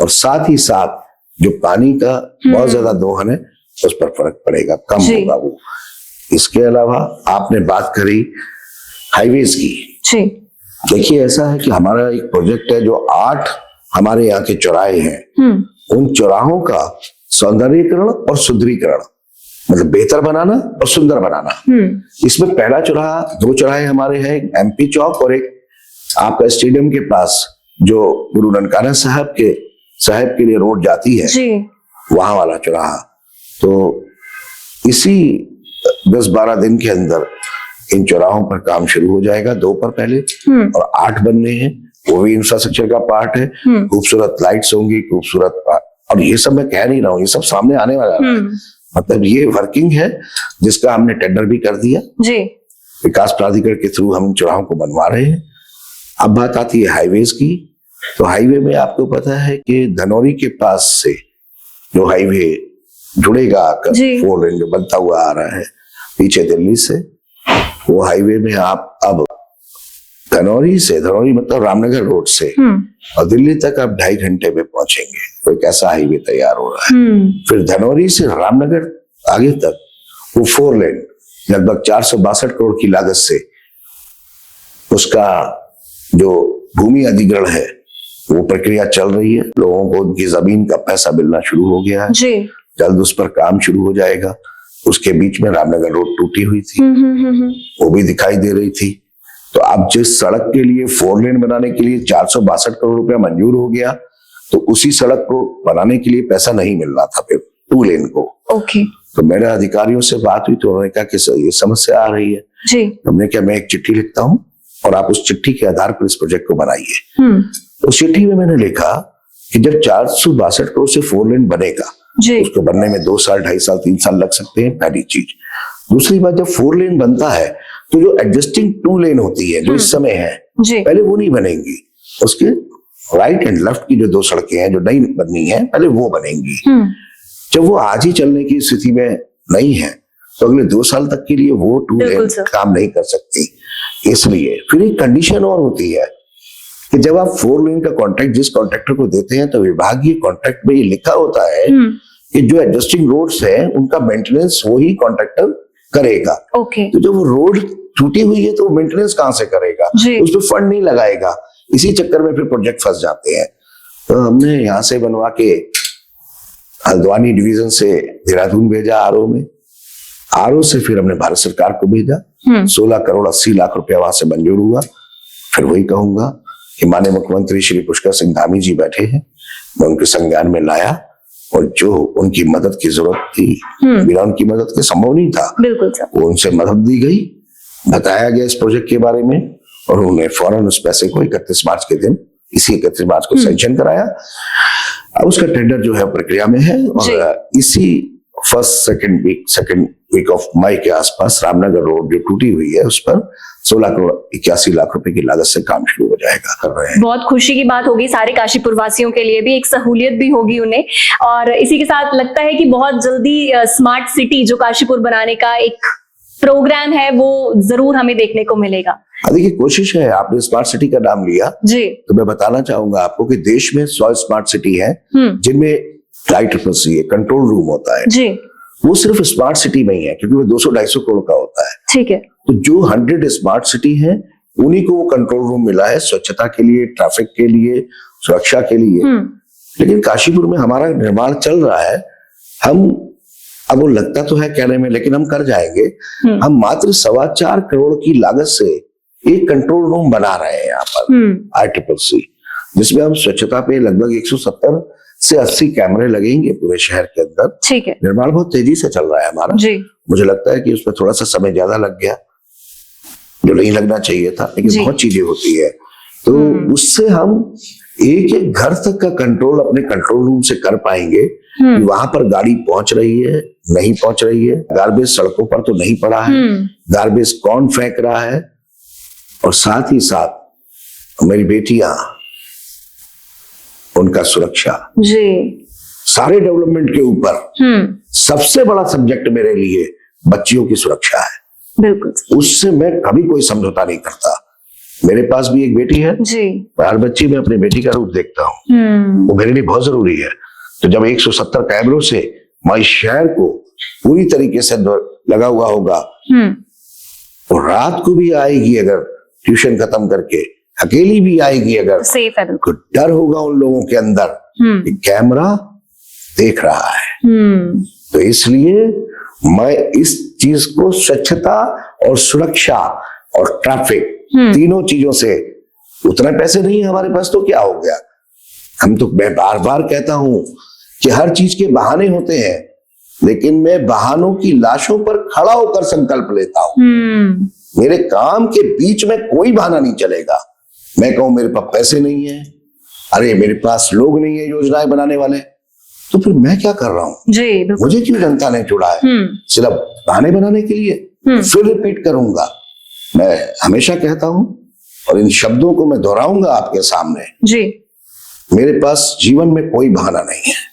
और साथ ही साथ जो पानी का बहुत ज्यादा दोहन है उस पर फर्क पड़ेगा, कम होगा वो। इसके अलावा आपने बात करी हाईवेज की। देखिए ऐसा है कि हमारा एक प्रोजेक्ट है जो 8 हमारे यहाँ के चौराहे हैं, उन चौराहों का सौंदर्यीकरण और सुंदरीकरण, मतलब बेहतर बनाना और सुंदर बनाना। इसमें पहला चौराहा, 2 चौराहे हमारे हैं, एमपी चौक और एक आपका स्टेडियम के पास जो गुरु ननकाना साहब के लिए रोड जाती है वहां वाला चौराहा। तो इसी 10-12 दिन के अंदर इन चौराहों पर काम शुरू हो जाएगा, 2 पर पहले और 8 बनने हैं, वो भी इंफ्रास्ट्रक्चर का पार्ट है। खूबसूरत लाइट्स होंगी, खूबसूरत, और ये सब मैं कह नहीं रहा हूँ, ये सब सामने आने वाला है। मतलब ये वर्किंग है जिसका हमने टेंडर भी कर दिया जी। विकास प्राधिकरण के थ्रू हम चौराहों को बनवा रहे हैं। अब बात आती है हाईवेज की। तो हाईवे में आपको पता है कि धनौरी के पास से जो हाईवे जुड़ेगा, 4 लेन जो बनता हुआ आ रहा है पीछे दिल्ली से, वो हाईवे में आप अब धनौरी मतलब रामनगर रोड से और दिल्ली तक आप 2.5 घंटे में पहुंचेंगे। तो एक ऐसा हाईवे तैयार हो रहा है। फिर धनौरी से रामनगर आगे तक वो 4 लेन लगभग 462 करोड़ की लागत से, उसका जो भूमि अधिग्रहण है वो प्रक्रिया चल रही है। लोगों को उनकी जमीन का पैसा मिलना शुरू हो गया है जी। जल्द उस पर काम शुरू हो जाएगा। उसके बीच में रामनगर रोड टूटी हुई थी, वो भी दिखाई दे रही थी। तो अब जिस सड़क के लिए 4 लेन बनाने के लिए 462 करोड़ रुपया मंजूर हो गया, तो उसी सड़क को बनाने के लिए पैसा नहीं मिल रहा था फिर 2 लेन को। ओके। तो मेरे अधिकारियों से बात हुई तो उन्होंने कहा कि ये समस्या आ रही है जी। हमने कहा मैं एक चिट्ठी लिखता हूँ और आप उस चिट्ठी के आधार पर इस प्रोजेक्ट को बनाइए। उस चिट्ठी में मैंने लिखा कि जब 462 करोड़ से 4 लेन बनेगा, उसको बनने में 2 साल, 2.5 साल, 3 साल लग सकते हैं, पहली चीज। दूसरी बात, जब 4 लेन बनता है तो जो एडजस्टिंग 2 लेन होती है जो इस समय है, पहले वो नहीं बनेंगी। उसके राइट एंड लेफ्ट की जो 2 सड़कें हैं जो नई बननी है, पहले वो बनेंगी। जब वो आज ही चलने की स्थिति में नहीं है तो अगले 2 साल तक के लिए वो 2 लेन काम नहीं कर सकती। इसलिए फिर एक कंडीशन और होती है कि जब आप 4 लेन का कॉन्ट्रैक्ट जिस कॉन्ट्रैक्टर को देते हैं तो विभागीय कॉन्ट्रैक्ट में ये लिखा होता है कि जो एडजस्टिंग रोड्स है उनका मेंटेनेंस वही कॉन्ट्रैक्टर करेगा। तो जब वो रोड टूटी हुई है तो मेंटेनेंस कहां से करेगा, उस पर फंड नहीं लगाएगा। इसी चक्कर में फिर प्रोजेक्ट फंस जाते हैं। तो हमने यहाँ से बनवा के हल्द्वानी डिवीजन से देहरादून भेजा आरओ में, आरओ से फिर हमने भारत सरकार को भेजा। 16 करोड़ 80 लाख रुपया वहां से मंजूर हुआ। फिर वही कहूंगा कि माननीय मुख्यमंत्री श्री पुष्कर सिंह धामी जी बैठे हैं, मैं उनके संज्ञान में लाया और जो उनकी मदद की जरूरत थी, बिना उनकी मदद के संभव नहीं था, बिल्कुल वो उनसे मदद दी गई, बताया गया इस प्रोजेक्ट के बारे में और उन्होंने फौरन उस पैसे को 31 मार्च के दिन, इसी 31 मार्च को सैंक्शन कराया। अब उसका टेंडर जो है प्रक्रिया में है और इसी सेकंड वीक ऑफ मई के आसपास रामनगर रोड जो टूटी हुई है उस पर 16 करोड़ 81 लाख रुपए की लागत से काम शुरू हो जाएगा। कर रहे हैं। बहुत खुशी की बात होगी सारे काशीपुर वासियों के लिए भी, एक सहूलियत भी होगी उन्हें। और इसी के साथ लगता है कि बहुत जल्दी स्मार्ट सिटी जो काशीपुर बनाने का एक प्रोग्राम है वो जरूर हमें देखने को मिलेगा। देखिए, कोशिश है। आपने स्मार्ट सिटी का नाम लिया जी, तो मैं बताना चाहूंगा आपको कि देश में 100 स्मार्ट सिटी है जिनमें IEEE कंट्रोल रूम होता है जी, वो सिर्फ स्मार्ट सिटी में ही है, क्योंकि वो 200-250 करोड़ का होता है। ठीक है। तो जो 100 स्मार्ट सिटी है उन्हीं को वो कंट्रोल रूम मिला है, स्वच्छता के लिए, ट्रैफिक के लिए, सुरक्षा के लिए। लेकिन काशीपुर में हमारा निर्माण चल रहा है। हम, अब वो लगता तो है कहने में, लेकिन हम कर जाएंगे। हम मात्र 4.25 करोड़ की लागत से एक कंट्रोल रूम बना रहे हैं यहाँ पर IEEE, जिसमें हम स्वच्छता पे लगभग 170 से 80 कैमरे लगेंगे पूरे शहर के अंदर। ठीक है। निर्माण बहुत तेजी से चल रहा है हमारा जी। मुझे लगता है कि उसमें थोड़ा सा समय ज्यादा लग गया, जो नहीं लगना चाहिए था, लेकिन बहुत चीजें होती है। तो उससे हम एक एक घर तक का कंट्रोल अपने कंट्रोल रूम से कर पाएंगे कि वहां पर गाड़ी पहुंच रही है, नहीं पहुंच रही है, गार्बेज सड़कों पर तो नहीं पड़ा है, गार्बेज कौन फेंक रहा है, और साथ ही साथ मेरी बेटियां, उनका सुरक्षा। जी। सारे डेवलपमेंट के ऊपर सबसे बड़ा सब्जेक्ट मेरे लिए बच्चियों की सुरक्षा है। बिल्कुल। उससे मैं कभी कोई समझौता नहीं करता। मेरे पास भी एक बेटी है जी। हर बच्ची में अपनी बेटी का रूप देखता हूँ। वो मेरे लिए बहुत जरूरी है। तो जब 170 कैमरों से मैं शहर को पूरी तरीके से लगा हुआ होगा, और रात को भी आएगी अगर ट्यूशन खत्म करके, अकेली भी आएगी अगर, सेफ है, तो डर होगा उन लोगों के अंदर कि कैमरा देख रहा है। तो इसलिए मैं इस चीज को, स्वच्छता और सुरक्षा और ट्रैफिक, तीनों चीजों से, उतने पैसे नहीं है हमारे पास तो क्या हो गया। हम तो, मैं बार बार कहता हूं कि हर चीज के बहाने होते हैं, लेकिन मैं बहानों की लाशों पर खड़ा होकर संकल्प लेता हूं। मेरे काम के बीच में कोई बहाना नहीं चलेगा। मैं कहूं मेरे पास पैसे नहीं है, अरे मेरे पास लोग नहीं है योजनाएं बनाने वाले, तो फिर मैं क्या कर रहा हूं जी? मुझे क्यों जनता ने चुना है? सिर्फ बहाने बनाने के लिए? फिर रिपीट करूंगा, मैं हमेशा कहता हूं और इन शब्दों को मैं दोहराऊंगा आपके सामने जी, मेरे पास जीवन में कोई बहाना नहीं है।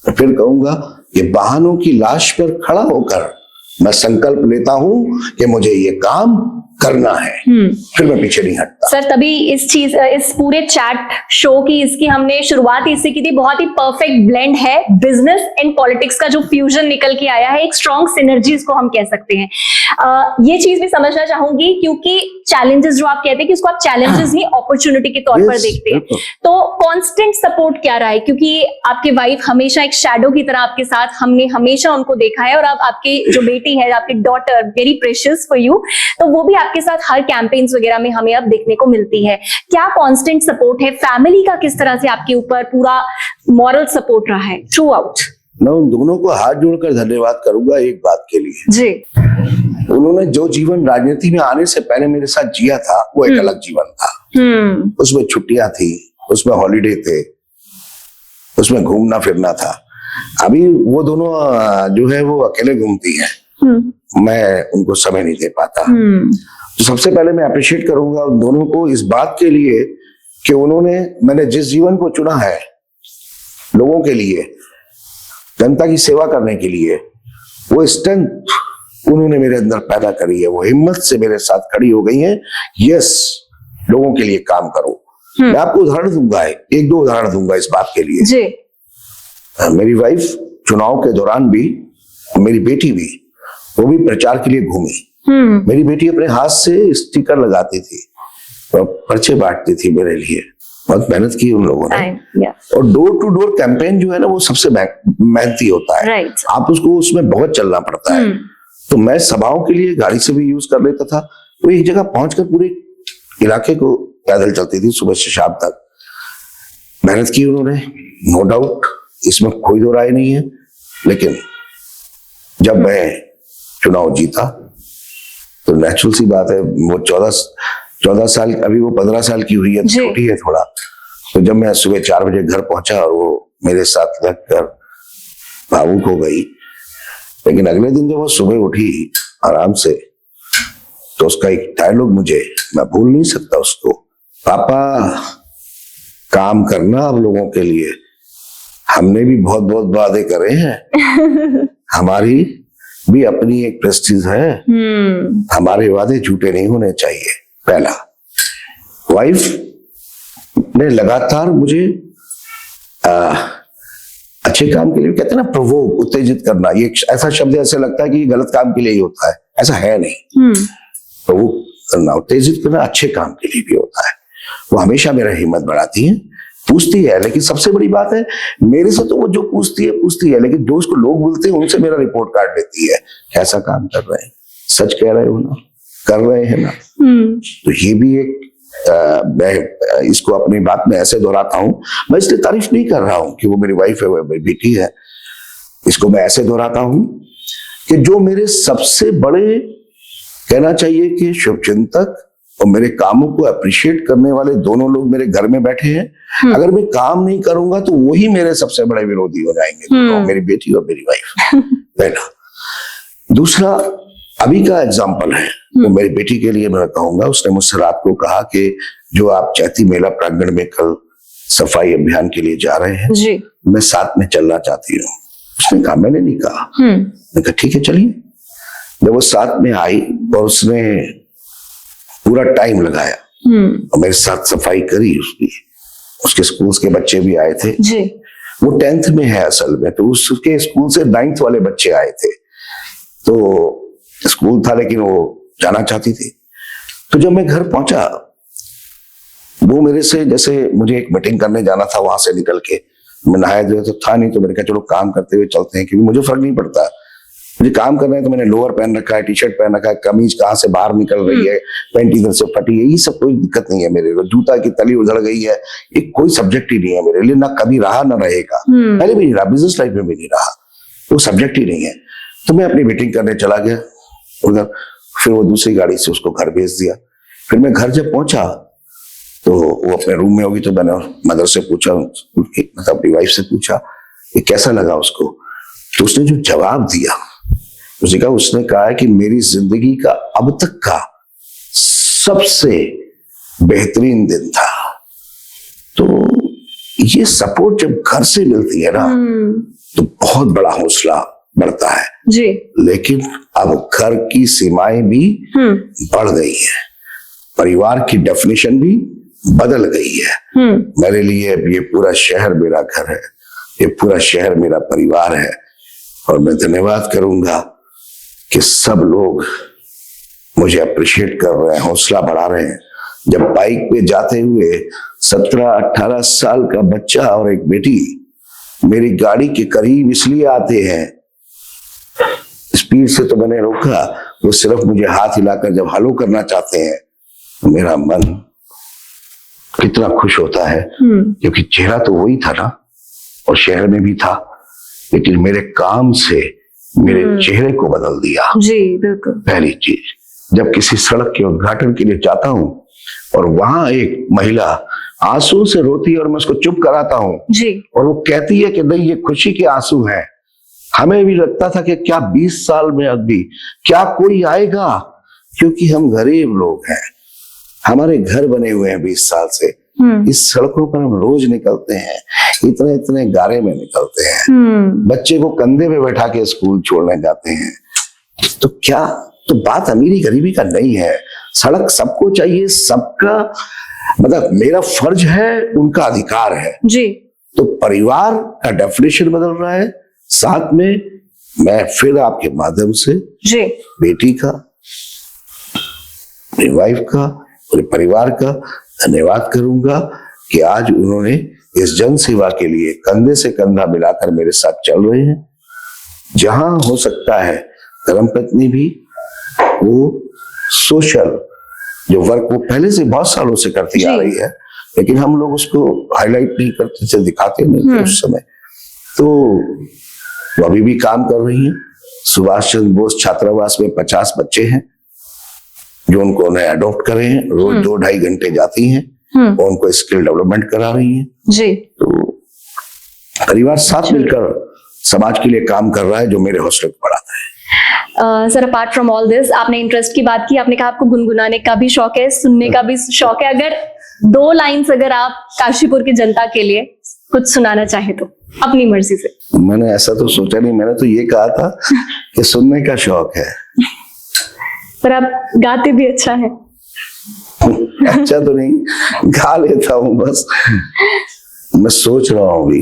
तो फिर कहूंगा कि बहानों की लाश पर खड़ा होकर मैं संकल्प लेता हूं कि मुझे ये काम करना है, फिर मैं पीछे नहीं हटता। सर, तभी इस पूरे चैट शो की, इसकी हमने शुरुआत इससे की थी। बहुत ही परफेक्ट ब्लेंड है, बिजनेस एंड पॉलिटिक्स का जो फ्यूजन निकल के आया है, एक स्ट्रॉन्ग सिनर्जी इसको हम कह सकते हैं। ये चीज भी समझना चाहूंगी, क्योंकि चैलेंजेस जो आप कहते हैं कि उसको आप चैलेंजेस नहीं अपॉर्चुनिटी के तौर पर देखते हैं, तो कांस्टेंट सपोर्ट क्या रहा है? क्योंकि आपके वाइफ हमेशा एक शैडो की तरह आपके साथ, हमने हमेशा उनको देखा है, और अब आपकी जो बेटी है, आपकी daughter, very precious for you, तो वो भी आपके साथ हर कैंपेन्स वगैरह में हमें अब देखने को मिलती है। क्या कांस्टेंट सपोर्ट है? फैमिली का किस तरह से आपके ऊपर पूरा मॉरल सपोर्ट रहा है थ्रू आउट? मैं उन दोनों को हाथ जोड़कर धन्यवाद करूंगा एक बात के लिए जी। उन्होंने जो जीवन राजनीति में आने से पहले मेरे साथ जिया था, वो एक अलग जीवन था। उसमें छुट्टियां थी, उसमें हॉलीडे थे, उसमें घूमना फिरना था। अभी वो दोनों जो है वो अकेले घूमती हैं, मैं उनको समय नहीं दे पाता। तो सबसे पहले मैं अप्रिशिएट करूंगा उन दोनों को इस बात के लिए कि उन्होंने, मैंने जिस जीवन को चुना है लोगों के लिए, जनता की सेवा करने के लिए, वो स्ट्रेंथ उन्होंने मेरे अंदर पैदा करी है। वो हिम्मत से मेरे साथ खड़ी हो गई हैं, यस, लोगों के लिए काम करो। मैं आपको उदाहरण दूंगा, एक दो उदाहरण दूंगा इस बात के लिए जी। मेरी वाइफ चुनाव के दौरान भी, मेरी बेटी भी, वो भी प्रचार के लिए घूमी। मेरी बेटी अपने हाथ से स्टिकर लगाती थी और पर्चे बांटती थी मेरे लिए। बहुत मेहनत की उन लोगों ने। और डोर टू डोर कैंपेन जो है ना, वो सबसे मेहनती होता है। आप उसको, उसमें बहुत चलना पड़ता है। तो मैं सभाओं के लिए गाड़ी से भी यूज कर लेता था। वो एक जगह पहुंचकर पूरे इलाके को पैदल चलती थी सुबह से शाम तक। मेहनत की उन्होंने, नो डाउट, इसमें कोई दो राय नहीं है। लेकिन जब मैं चुनाव जीता तो नेचुरल सी बात है, वो 14 साल, अभी वो 15 साल की हुई है, छोटी है थोड़ा। तो जब मैं सुबह 4 बजे घर पहुंचा और वो मेरे साथ लगकर भावुक हो गई। लेकिन अगले दिन जब वो सुबह उठी आराम से, तो उसका एक डायलॉग मुझे, मैं भूल नहीं सकता उसको, पापा काम करना आप लोगों के लिए, हमने भी बहुत बहुत वादे करे हैं, हमारी भी अपनी एक प्रेस्टीज है। हमारे वादे झूठे नहीं होने चाहिए। पहला, वाइफ ने लगातार मुझे अच्छे काम के लिए, कहते हैं ना, प्रोवोक, उत्तेजित करना, ये ऐसा शब्द ऐसे लगता है कि गलत काम के लिए ही होता है, ऐसा है नहीं। प्रोवोक करना, उत्तेजित करना अच्छे काम के लिए भी होता है। वो हमेशा मेरा हिम्मत बढ़ाती है, पूछती है, लेकिन सबसे बड़ी बात है मेरे से तो वो जो पूछती है, लेकिन जो उसको लोग बोलते हैं उनसे मेरा रिपोर्ट कार्ड लेती है, कैसा काम कर रहे हैं, सच कह रहे हो ना, कर रहे हैं ना। तो ये भी एक मैं इसको अपनी बात में ऐसे दोहराता हूं, मैं इसलिए तारीफ नहीं कर रहा हूं कि वो मेरी वाइफ है, वो मेरी बेटी है, इसको मैं ऐसे दोहराता हूं कि जो मेरे सबसे बड़े, कहना चाहिए कि शुभचिंतक और मेरे कामों को अप्रिशिएट करने वाले दोनों लोग मेरे घर में बैठे हैं। अगर मैं काम नहीं करूंगा तो वही मेरे सबसे बड़े विरोधी हो जाएंगे, मेरी बेटी और मेरी वाइफ। पहला। दूसरा, अभी का एग्जाम्पल है, वो मेरी बेटी के लिए मैं कहूंगा, उसने मुझसे रात को कहा कि जो आप चैती मेला प्रांगण में कल सफाई अभियान के लिए जा रहे हैं जी, मैं साथ में चलना चाहती हूँ। उसने कहा, मैंने नहीं कहा। मैंने कहा ठीक है चलिए। जब वो साथ में आई और उसने पूरा टाइम लगाया और मेरे साथ सफाई करी, उसके स्कूल के बच्चे भी आए थे जी। वो 10th में है असल में, तो उसके स्कूल से 9th वाले बच्चे आए थे, तो स्कूल था लेकिन वो जाना चाहती थी। तो जब मैं घर पहुंचा, वो मेरे से, जैसे मुझे एक मीटिंग करने जाना था, वहां से निकल के मैं नहाया धोया तो था नहीं, तो मैंने कहा चलो काम करते हुए चलते हैं, क्योंकि मुझे फर्क नहीं पड़ता, मुझे काम करना है। तो मैंने लोअर पहन रखा है, टी शर्ट पहन रखा है, कमीज कहाँ से बाहर निकल रही है, पैंट इधर से फटी है, ये सब कोई दिक्कत नहीं है मेरे को। जूता की तली उधड़ गई है, ये कोई सब्जेक्ट ही नहीं है मेरे लिए, ना कभी रहा ना रहेगा, पहले भी नहीं रहा, बिजनेस लाइफ में भी नहीं रहा, वो सब्जेक्ट ही नहीं है। तो मैं अपनी मीटिंग करने चला गया उधर, फिर वो दूसरी गाड़ी से उसको घर भेज दिया। फिर मैं घर जब पहुंचा तो वो अपने रूम में होगी, तो मैंने मदर से पूछा, मतलब अपनी वाइफ से पूछा कि कैसा लगा उसको। तो उसने जो जवाब दिया, उसने कहा कि मेरी जिंदगी का अब तक का सबसे बेहतरीन दिन था। तो ये सपोर्ट जब घर से मिलती है ना, तो बहुत बड़ा हौसला बढ़ता है जी। लेकिन अब घर की सीमाएं भी बढ़ गई है, परिवार की डेफिनेशन भी बदल गई है। मेरे लिए ये पूरा शहर मेरा घर है, ये पूरा शहर मेरा परिवार है। और मैं धन्यवाद करूंगा कि सब लोग मुझे अप्रिशिएट कर रहे हैं, हौसला बढ़ा रहे हैं। जब बाइक पे जाते हुए 17-18 साल का बच्चा और एक बेटी मेरी गाड़ी के करीब इसलिए आते हैं, स्पीड से तो मैंने रोका, वो सिर्फ मुझे हाथ हिलाकर जब हेलो करना चाहते हैं, तो मेरा मन कितना खुश होता है, क्योंकि चेहरा तो वही था ना, और शहर में भी था, लेकिन मेरे काम से मेरे चेहरे को बदल दिया जी। बिल्कुल। पहली चीज, जब किसी सड़क के उद्घाटन के लिए जाता हूँ और वहां एक महिला आंसू से रोती है और मैं उसको चुप कराता हूँ जी, और वो कहती है कि नहीं ये खुशी के आंसू हैं, हमें भी लगता था कि क्या 20 साल में अभी क्या कोई आएगा, क्योंकि हम गरीब लोग हैं, हमारे घर बने हुए हैं 20 साल से, इस सड़कों पर हम रोज निकलते हैं, इतने इतने गारे में निकलते हैं, बच्चे को कंधे पे बैठा के स्कूल छोड़ने जाते हैं। तो क्या, तो बात अमीरी गरीबी का नहीं है, सड़क सबको चाहिए, सबका मतलब मेरा फर्ज है, उनका अधिकार है जी। तो परिवार का डेफिनेशन बदल रहा है, साथ में मैं फिर आपके माध्यम से जी बेटी का, मेरी वाइफ का, पूरे परिवार का धन्यवाद करूंगा कि आज उन्होंने इस जन सेवा के लिए कंधे से कंधा मिलाकर मेरे साथ चल रहे हैं। जहां हो सकता है धर्मपत्नी भी वो सोशल जो वर्क वो पहले से बहुत सालों से करती आ रही है, लेकिन हम लोग उसको हाईलाइट नहीं करते थे, दिखाते नहीं थे उस समय, तो वो अभी भी काम कर रही है। सुभाष चंद्र बोस छात्रावास में 50 बच्चे हैं जो उनको उन्हें अडॉप्ट करे हैं, रोज 2-2.5 घंटे जाती हैं और उनको स्किल डेवलपमेंट करा रही हैं जी। तो परिवार साथ मिलकर समाज के लिए काम कर रहा है, जो मेरे हौसले को बढ़ाता है। Sir, apart from all this, आपने इंटरेस्ट की बात की, आपने कहा आपको गुनगुनाने का भी शौक है, सुनने का भी शौक है। अगर 2 लाइन्स अगर आप काशीपुर की जनता के लिए कुछ सुनाना चाहे तो अपनी मर्जी से। मैंने ऐसा तो सोचा नहीं, मैंने तो ये कहा था कि सुनने का शौक है। पर आप गाते भी अच्छा है। अच्छा तो नहीं, गा लेता हूँ बस। मैं सोच रहा हूँ अभी,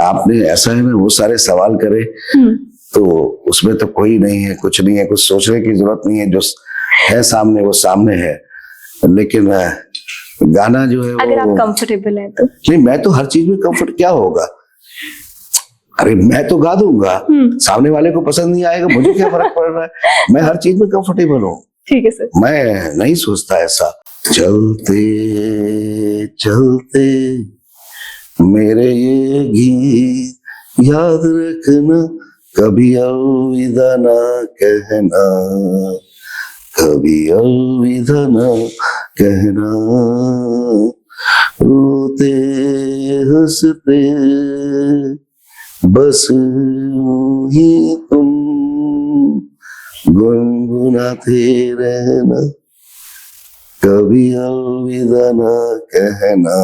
आपने ऐसा है ना वो सारे सवाल करे तो उसमें तो कोई नहीं है, कुछ नहीं है, कुछ सोचने की जरूरत नहीं है, जो है सामने वो सामने है। लेकिन गाना जो है अगर आप कंफर्टेबल हैं तो। नहीं, मैं तो हर चीज में कंफर्ट, क्या होगा, अरे मैं तो गा दूंगा, सामने वाले को पसंद नहीं आएगा, मुझे क्या फर्क पड़ रहा है, मैं हर चीज में कंफर्टेबल हूँ। ठीक है सर। मैं नहीं सोचता ऐसा। चलते चलते मेरे ये गीत याद रखना, कभी अलविदा ना कहना, कभी अलविदा ना कहना, रोते हंसते बस ही तुम गुनगुनाते रहना, कभी अलविदा ना कहना,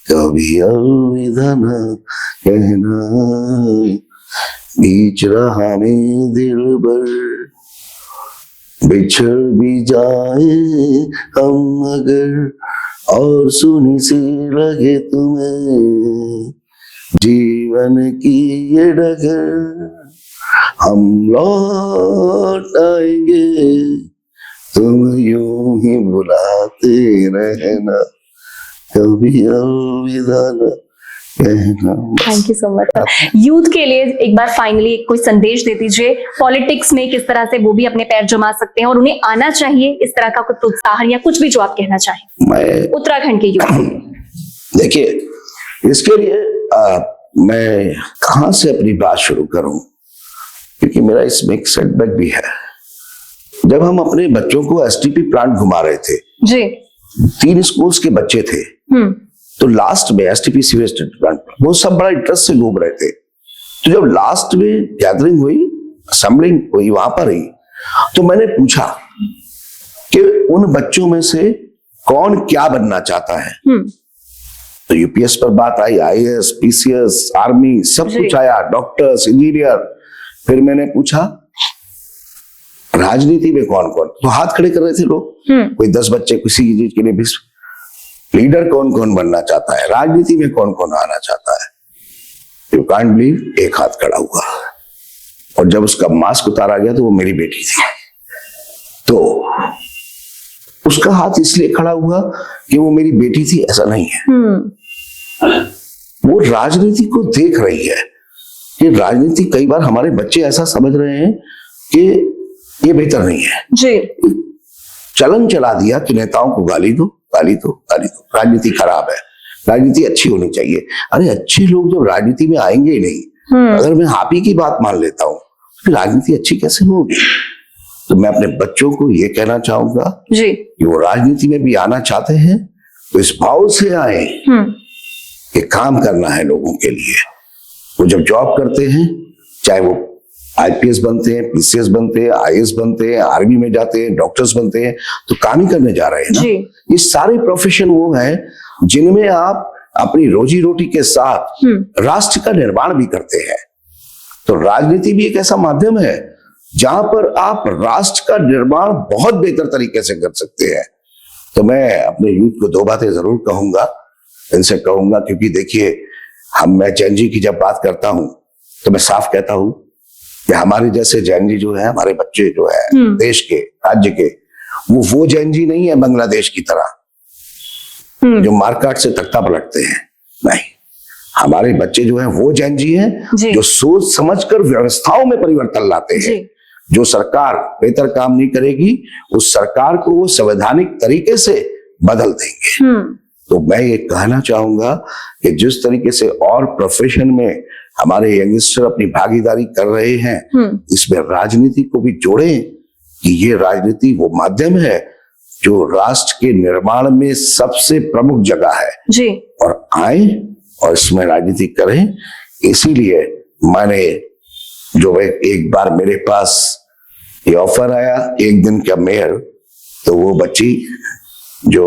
कभी अलविदा ना कहना, बीच राह में दिल भर बिछड़ भी जाए हम अगर, और सुनी सी लगे तुम्हें जीवन की ये डगर, हम लौट आएंगे तुम यूं ही बुलाते रहना, कभी अलविदा न कहना। Thank you so much. Youth के लिए एक बार फाइनली कोई संदेश दे दीजिए, पॉलिटिक्स में किस तरह से वो भी अपने पैर जमा सकते हैं और उन्हें आना चाहिए, इस तरह का कोई प्रोत्साहन या कुछ भी जो आप कहना चाहें मैं उत्तराखंड के यूथ। देखिए, इसके लिए मैं कहां से अपनी बात शुरू करूं, क्योंकि मेरा इसमें एक सेटबैक भी है। जब हम अपने बच्चों को एसटीपी प्लांट घुमा रहे थे जी, 3 स्कूल्स के बच्चे थे, तो लास्ट में एसटीपी सीवेज ट्रीटमेंट प्लांट वो सब बड़ा इंटरेस्ट से घूम रहे थे। तो जब लास्ट में गैदरिंग हुई, असेंबलिंग हुई वहां पर ही, तो मैंने पूछा कि उन बच्चों में से कौन क्या बनना चाहता है। तो यूपीएस पर बात आई, आईएएस, पीसीएस, आर्मी, सब कुछ आया, डॉक्टर्स, इंजीनियर। फिर मैंने पूछा राजनीति में कौन कौन, तो हाथ खड़े कर रहे थे लोग, कोई 10 बच्चे किसी चीज के लिए 20। लीडर कौन कौन बनना चाहता है, राजनीति में कौन कौन आना चाहता है। यू कांट बिलीव, एक हाथ खड़ा हुआ, और जब उसका मास्क उतारा गया तो वो मेरी बेटी थी। तो उसका हाथ इसलिए खड़ा हुआ कि वो मेरी बेटी थी, ऐसा नहीं है। वो राजनीति को देख रही है कि राजनीति, कई बार हमारे बच्चे ऐसा समझ रहे हैं कि ये बेहतर नहीं है जी। चलन चला दिया कि नेताओं को गाली दो, गाली दो, गाली दो, राजनीति खराब है, राजनीति अच्छी होनी चाहिए। अरे अच्छे लोग जब राजनीति में आएंगे ही नहीं, अगर मैं आप ही की बात मान लेता हूँ तो राजनीति अच्छी कैसे होगी। तो मैं अपने बच्चों को ये कहना चाहूंगा जी कि वो राजनीति में भी आना चाहते हैं तो इस भाव से आए कि काम करना है लोगों के लिए। वो जब जॉब करते हैं, चाहे वो आईपीएस बनते हैं, पीसीएस बनते हैं, आईएएस बनते हैं, आर्मी में जाते हैं, डॉक्टर्स बनते हैं, तो काम ही करने जा रहे हैं ना। ये सारे प्रोफेशन वो है जिनमें आप अपनी रोजी रोटी के साथ राष्ट्र का निर्माण भी करते हैं। तो राजनीति भी एक ऐसा माध्यम है जहां पर आप राष्ट्र का निर्माण बहुत बेहतर तरीके से कर सकते हैं। तो मैं अपने यूथ को 2 बातें जरूर कहूंगा, इनसे कहूंगा, क्योंकि देखिए मैं जैन जी की जब बात करता हूं तो मैं साफ कहता हूं कि हमारे जैसे जैन जी जो है, हमारे बच्चे जो है देश के, राज्य के, वो जैन जी नहीं है बांग्लादेश की तरह जो मारकाट से तख्ता पलटते हैं। नहीं, हमारे बच्चे जो हैं वो जैन जी हैं जो सोच समझकर व्यवस्थाओं में परिवर्तन लाते हैं। जो सरकार बेहतर काम नहीं करेगी, उस सरकार को वो संवैधानिक तरीके से बदल देंगे। तो मैं ये कहना चाहूंगा कि जिस तरीके से और प्रोफेशन में हमारे यंगस्टर अपनी भागीदारी कर रहे हैं, इसमें राजनीति को भी जोड़ें कि ये राजनीति वो माध्यम है जो राष्ट्र के निर्माण में सबसे प्रमुख जगह है जी। और आए और इसमें राजनीति करें। इसीलिए मैंने जो एक बार मेरे पास ये ऑफर आया, एक दिन का मेयर, तो वो बच्ची जो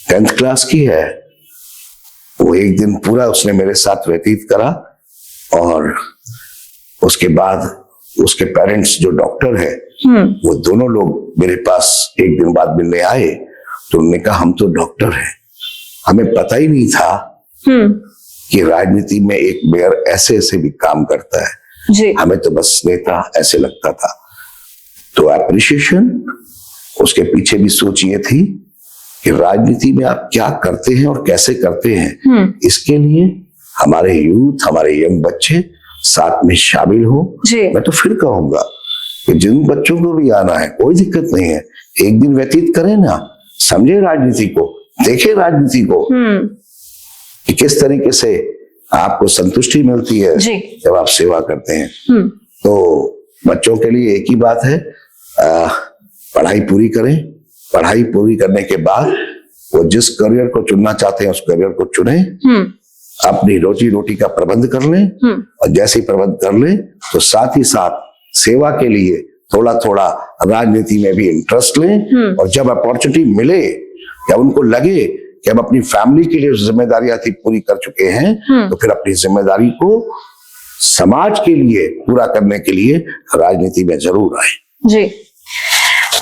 10th क्लास की है, वो एक दिन पूरा उसने मेरे साथ व्यतीत करा, और उसके बाद उसके पेरेंट्स जो डॉक्टर है वो दोनों लोग मेरे पास एक दिन बाद मिलने आए। तो उन्होंने कहा हम तो डॉक्टर हैं, हमें पता ही नहीं था कि राजनीति में एक मेयर ऐसे ऐसे भी काम करता है जी। हमें तो बस नेता ऐसे लगता था। तो एप्रिशिएशन, उसके पीछे भी सोच ये थी कि राजनीति में आप क्या करते हैं और कैसे करते हैं, इसके लिए हमारे यूथ, हमारे यंग बच्चे साथ में शामिल हो। मैं तो फिर कहूंगा कि जिन बच्चों को भी आना है कोई दिक्कत नहीं है, एक दिन व्यतीत करें ना, समझे राजनीति को, देखे राजनीति को कि किस तरीके से आपको संतुष्टि मिलती है जब आप सेवा करते हैं। तो बच्चों के लिए एक ही बात है, पढ़ाई पूरी करें, पढ़ाई पूरी करने के बाद वो जिस करियर को चुनना चाहते हैं उस करियर को चुने, अपनी रोजी रोटी का प्रबंध कर लें, और जैसे ही प्रबंध कर लें तो साथ ही साथ सेवा के लिए थोड़ा थोड़ा राजनीति में भी इंटरेस्ट लें, और जब अपॉर्चुनिटी मिले, जब उनको लगे कि हम अपनी फैमिली के लिए जिम्मेदारियां थी पूरी कर चुके हैं, तो फिर अपनी जिम्मेदारी को समाज के लिए पूरा करने के लिए राजनीति में जरूर आए। जी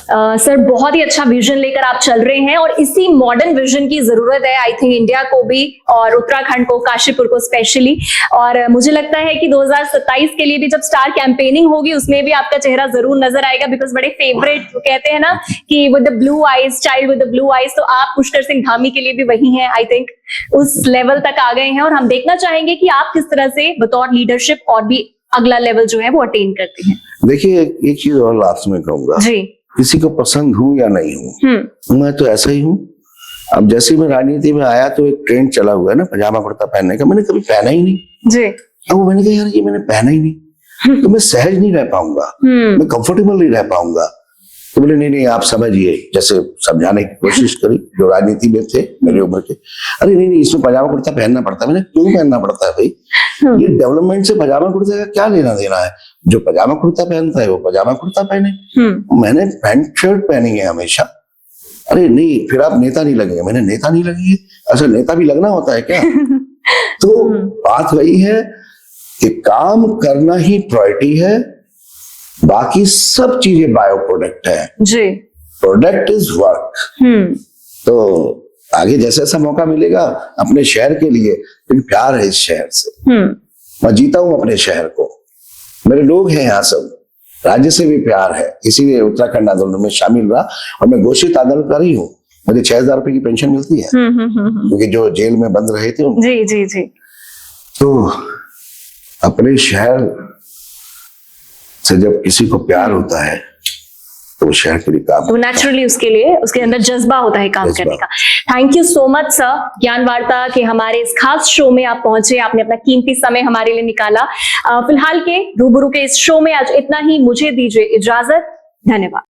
सर, बहुत ही अच्छा विजन लेकर आप चल रहे हैं, और इसी मॉडर्न विजन की जरूरत है आई थिंक इंडिया को भी, और उत्तराखंड को, काशीपुर को स्पेशली। और मुझे लगता है कि 2027 के लिए भी जब स्टार कैंपेनिंग होगी उसमें भी आपका चेहरा जरूर नजर आएगा, बिकॉज बड़े फेवरेट कहते हैं ना कि with the blue eyes, child with the blue eyes, तो आप पुष्कर सिंह धामी के लिए भी वही हैं। आई थिंक उस लेवल तक आ गए हैं, और हम देखना चाहेंगे कि आप किस तरह से बतौर लीडरशिप और भी अगला लेवल जो है वो अटेन करते हैं। देखिए, एक चीज और लास्ट में कहूंगा जी, किसी को पसंद हूं या नहीं हूं, मैं तो ऐसा ही हूं। अब जैसे मैं राजनीति में आया तो एक ट्रेंड चला हुआ है ना पजामा कुर्ता पहनने का, मैंने कभी पहना ही नहीं जी। अब मैंने कहा यार ये मैंने पहना ही नहीं तो मैं सहज नहीं रह पाऊंगा, मैं कंफर्टेबल नहीं रह पाऊंगा। तो बोले नहीं आप समझिए, जैसे समझाने की कोशिश करी जो राजनीति में थे मेरी उम्र के, अरे नहीं इसमें पजामा कुर्ता पहनना पड़ता है। मैंने क्यों पहनना पड़ता है भाई, ये डेवलपमेंट से पजामा कुर्ता का क्या लेना देना है, जो पजामा कुर्ता पहनता है वो पजामा कुर्ता पहने, मैंने पैंट शर्ट पहनी है हमेशा। अरे नहीं फिर आप नेता नहीं लगेंगे, मैंने नेता नहीं लगेंगे, अच्छा नेता भी लगना होता है क्या? तो बात वही है कि काम करना ही प्रायोरिटी है, बाकी सब चीजें बायो प्रोडक्ट है जी। Product is work. तो आगे जैसा जैसा मौका मिलेगा अपने शहर के लिए, क्योंकि प्यार है इस शहर से, मैं जीता हूं अपने शहर को, मेरे लोग हैं यहाँ सब, राज्य से भी प्यार है, इसीलिए उत्तराखंड आंदोलन में शामिल रहा। और मैं घोषित आंदोलनकारी हूँ, मुझे 6,000 रुपए की पेंशन मिलती है क्योंकि जो जेल में बंद रहे थे जी जी जी। तो अपने शहर से जब किसी को प्यार होता है तो शहर के लिए काम, तो नेचुरली उसके लिए उसके अंदर जज्बा होता है काम करने का। Thank you so much sir, ज्ञान वार्ता के हमारे इस खास शो में आप पहुंचे, आपने अपना कीमती समय हमारे लिए निकाला। फिलहाल के रूबरू के इस शो में आज इतना ही, मुझे दीजिए इजाजत, धन्यवाद।